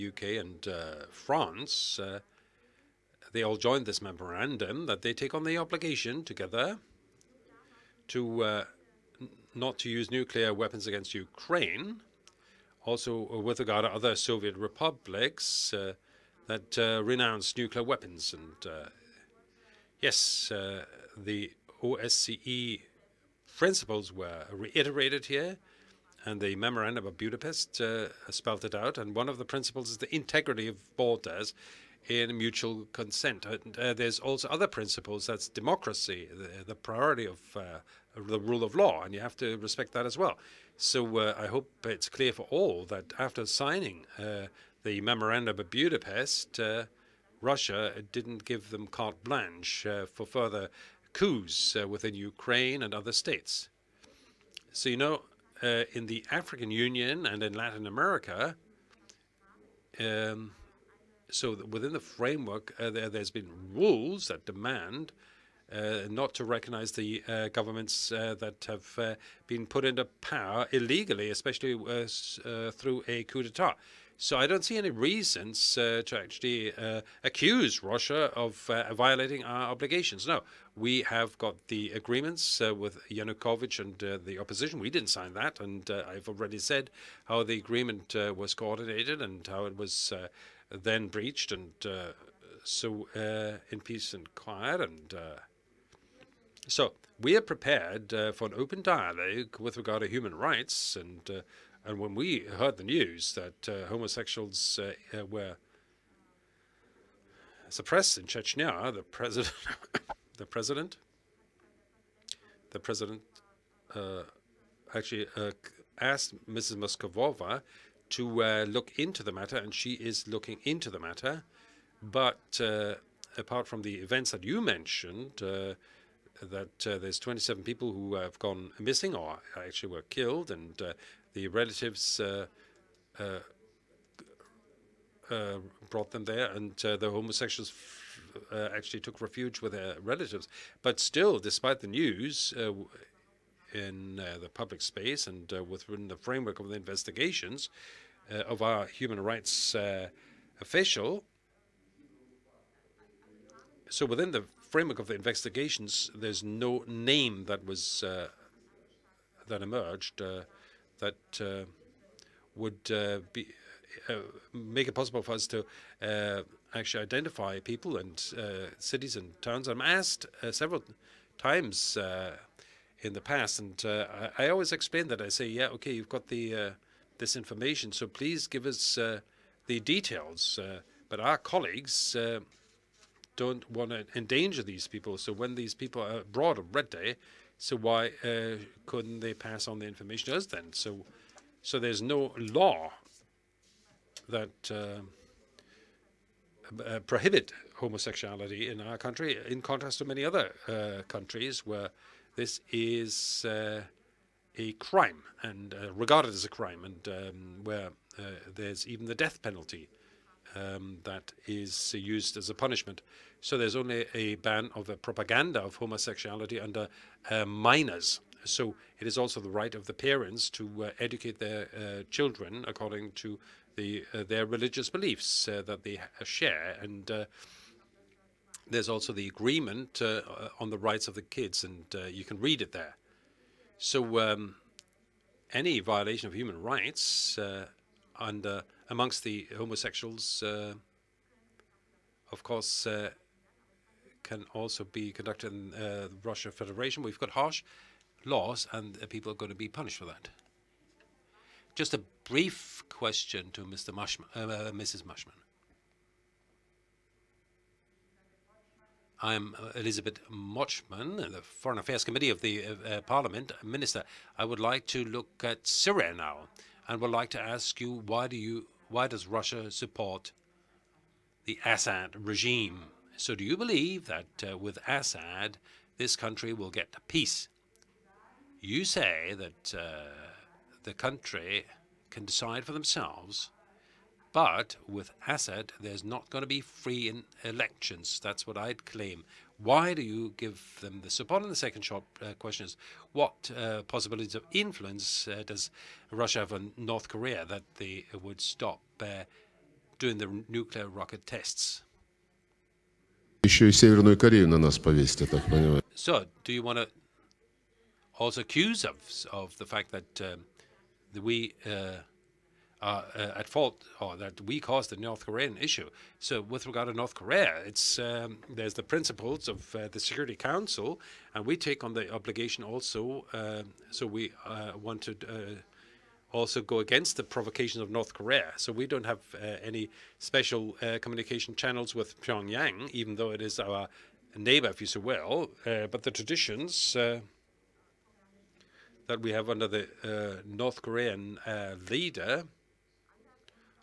S1: UK and France, they all joined this memorandum that they take on the obligation together to not to use nuclear weapons against Ukraine. Also, with regard to other Soviet republics that renounce nuclear weapons. And yes, the OSCE principles were reiterated here, and the Memorandum of Budapest spelled it out. And one of the principles is the integrity of borders in mutual consent. And there's also other principles, that's democracy, the priority of the rule of law, and you have to respect that as well. So I hope it's clear for all that after signing the Memorandum of Budapest, Russia didn't give them carte blanche for further coups within Ukraine and other states. So, you know, in the African Union and in Latin America, so within the framework, there's been rules that demand not to recognize the governments that have been put into power illegally, especially through a coup d'etat. So I don't see any reasons to actually accuse Russia of violating our obligations. No, we have got the agreements with Yanukovych and the opposition. We didn't sign that, and I've already said how the agreement was coordinated and how it was then breached, and so in peace and quiet. And so we are prepared for an open dialogue with regard to human rights. And when we heard the news that homosexuals were suppressed in Chechnya, the president actually asked Mrs. Moskova to look into the matter, and she is looking into the matter. But apart from the events that you mentioned, that there's 27 people who have gone missing or actually were killed, and the relatives brought them there, and the homosexuals actually took refuge with their relatives. But still, despite the news in the public space and within the framework of the investigations of our human rights official, so within the framework of the investigations, there's no name that was that emerged that would be make it possible for us to actually identify people and cities and towns. I'm asked several times in the past, and I always explain that. I say, yeah, okay, you've got the this information, so please give us the details. But our colleagues don't want to endanger these people. So when these people are abroad on Red Day, so why couldn't they pass on the information to us then? So there's no law that prohibit homosexuality in our country, in contrast to many other countries where this is a crime and regarded as a crime, and where there's even the death penalty that is used as a punishment. So there's only a ban of the propaganda of homosexuality under minors. So it is also the right of the parents to educate their children according to their religious beliefs that they share. And there's also the agreement on the rights of the kids, and you can read it there. So any violation of human rights amongst the homosexuals, of course, can also be conducted in the Russia Federation. We've got harsh laws, and people are going to be punished for that. Just a brief question to Mrs. Mushman. I'm Elisabeth Mochman, the Foreign Affairs Committee of the Parliament Minister. I would like to look at Syria now, and would like to ask you, why does Russia support the Assad regime? So do you believe that with Assad, this country will get peace? You say that the country can decide for themselves, but with Assad, there's not going to be free elections. That's what I'd claim. Why do you give them the support? And the second short question is, what possibilities of influence does Russia have on North Korea that they would stop doing the nuclear rocket tests?
S4: Еще и Северную Корею на нас повесить, я так понимаю.
S1: So, do you want to also accuse us of the fact that we are at fault, or that we caused the North Korean issue? So with regard to North Korea, it's there's the principles of the Security Council, and we take on the obligation also, so we want to also go against the provocations of North Korea. So we don't have any special communication channels with Pyongyang, even though it is our neighbor, if you so will, but the traditions that we have under the North Korean leader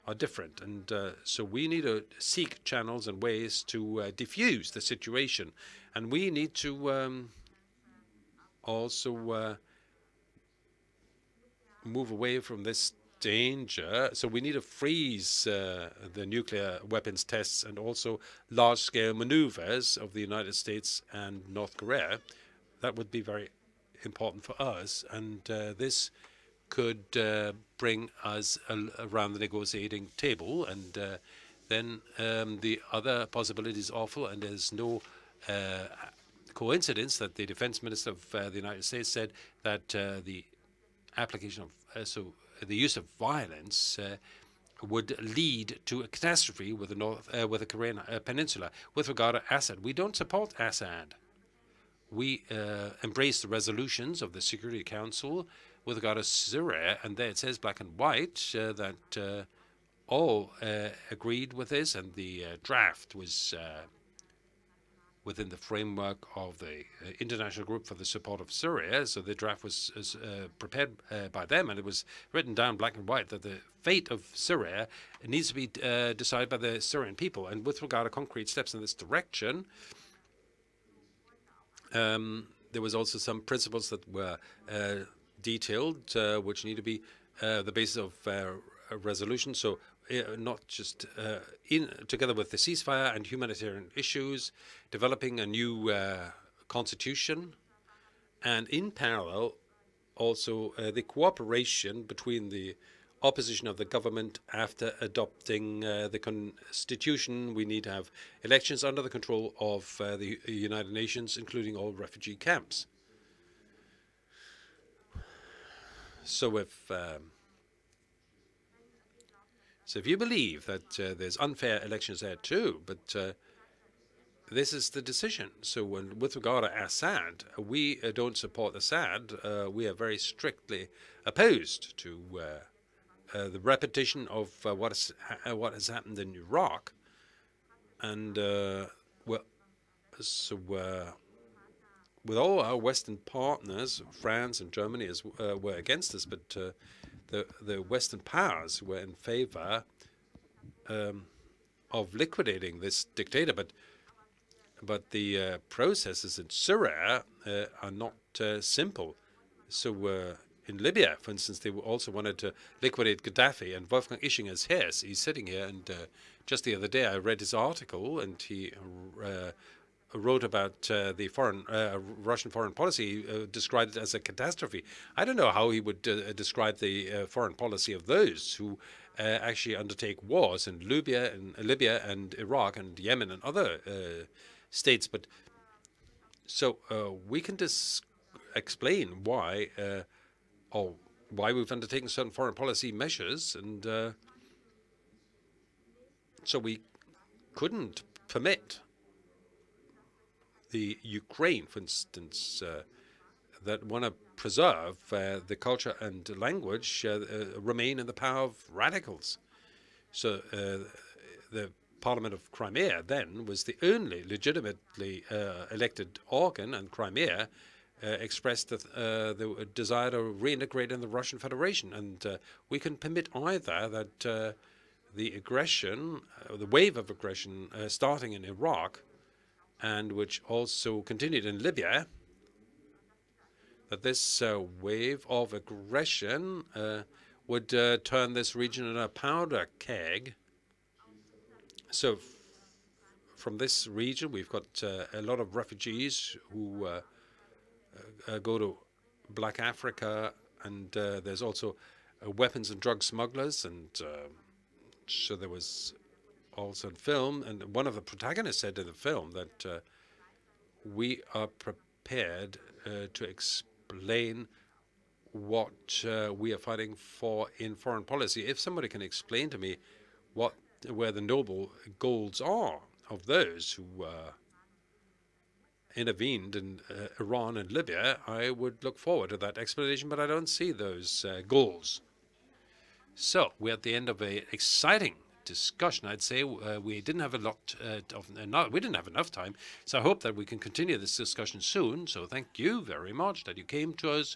S1: are different, and so we need to seek channels and ways to diffuse the situation, and we need to also move away from this danger. So we need to freeze the nuclear weapons tests and also large-scale maneuvers of the United States and North Korea. That would be very important for us, and this could bring us around the negotiating table, and then the other possibility is awful, and there's no coincidence that the defense minister of the United States said that the application of the use of violence would lead to a catastrophe with the Korean peninsula. With regard to Assad, we don't support Assad. We embrace the resolutions of the Security Council with regard to Syria, and there it says black and white that all agreed with this, and the draft was within the framework of the International Group for the Support of Syria. So the draft was prepared by them, and it was written down black and white that the fate of Syria needs to be decided by the Syrian people. And with regard to concrete steps in this direction, there was also some principles that were detailed, which need to be the basis of a resolution. So not just together with the ceasefire and humanitarian issues, developing a new constitution, and in parallel also the cooperation between the opposition of the government after adopting the constitution. We need to have elections under the control of the United Nations, including all refugee camps. So if So if you believe that there's unfair elections there too, but this is the decision. So with regard to Assad, we don't support Assad. We are very strictly opposed to the repetition of what has happened in Iraq. And well, so with all our Western partners, France and Germany were against us, but the Western powers were in favor of liquidating this dictator. But the processes in Syria are not simple. So in Libya, for instance, they also wanted to liquidate Gaddafi, and Wolfgang Ischinger is here. So he's sitting here, and just the other day I read his article, and he wrote about the Russian foreign policy, described it as a catastrophe. I don't know how he would describe the foreign policy of those who actually undertake wars in Libya and Iraq and Yemen and other states. But so we can explain why we've undertaken certain foreign policy measures, and so we couldn't permit the Ukraine, for instance, that want to preserve the culture and language remain in the power of radicals. So the Parliament of Crimea then was the only legitimately elected organ, and Crimea expressed the desire to reintegrate in the Russian Federation. And we can permit either that the aggression, the wave of aggression starting in Iraq, and which also continued in Libya, that this wave of aggression would turn this region into a powder keg. So from this region, we've got a lot of refugees who go to Black Africa, and there's also weapons and drug smugglers, and so there was also in film, and one of the protagonists said in the film that we are prepared to explain what we are fighting for in foreign policy. If somebody can explain to me where the noble goals are of those who intervened in Iran and Libya, I would look forward to that explanation, but I don't see those goals. So we're at the end of an exciting discussion. I'd say we didn't have we didn't have enough time, so I hope that we can continue this discussion soon. So thank you very much that you came to us,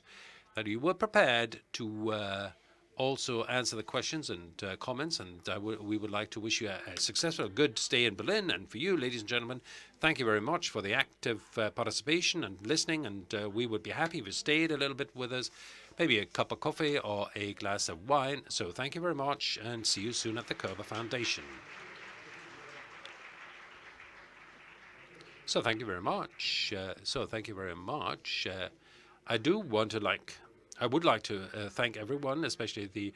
S1: that you were prepared to also answer the questions and comments, and we would like to wish you a successful, good stay in Berlin. And for you, ladies and gentlemen, thank you very much for the active participation and listening, and we would be happy if you stayed a little bit with us, maybe a cup of coffee or a glass of wine. So thank you very much, and see you soon at the Körber Foundation. So thank you very much. I would like to thank everyone, especially the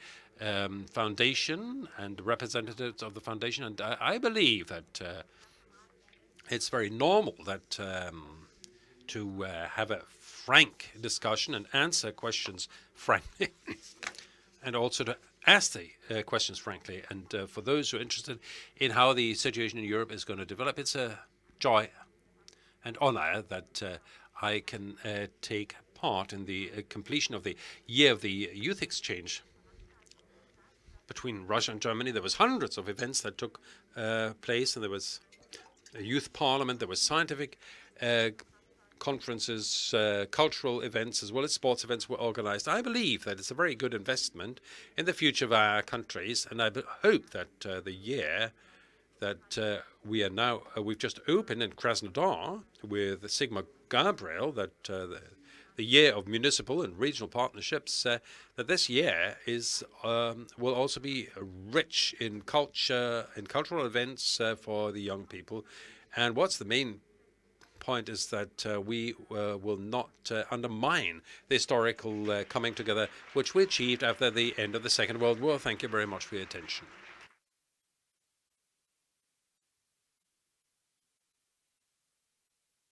S1: foundation and the representatives of the foundation. And I believe that it's very normal that to have a frank discussion and answer questions frankly, and also to ask the questions frankly. And for those who are interested in how the situation in Europe is going to develop, it's a joy and honor that I can take part in the completion of the year of the youth exchange between Russia and Germany. There was hundreds of events that took place, and there was a youth parliament, there was scientific conferences, cultural events, as well as sports events were organized. I believe that it's a very good investment in the future of our countries, and I hope that the year that we've just opened in Krasnodar with Sigmar Gabriel, that the year of municipal and regional partnerships, that this year will also be rich in culture, in cultural events for the young people. And what's the main point is that we will not undermine the historical coming together which we achieved after the end of the Second World War. Thank you very much for your attention.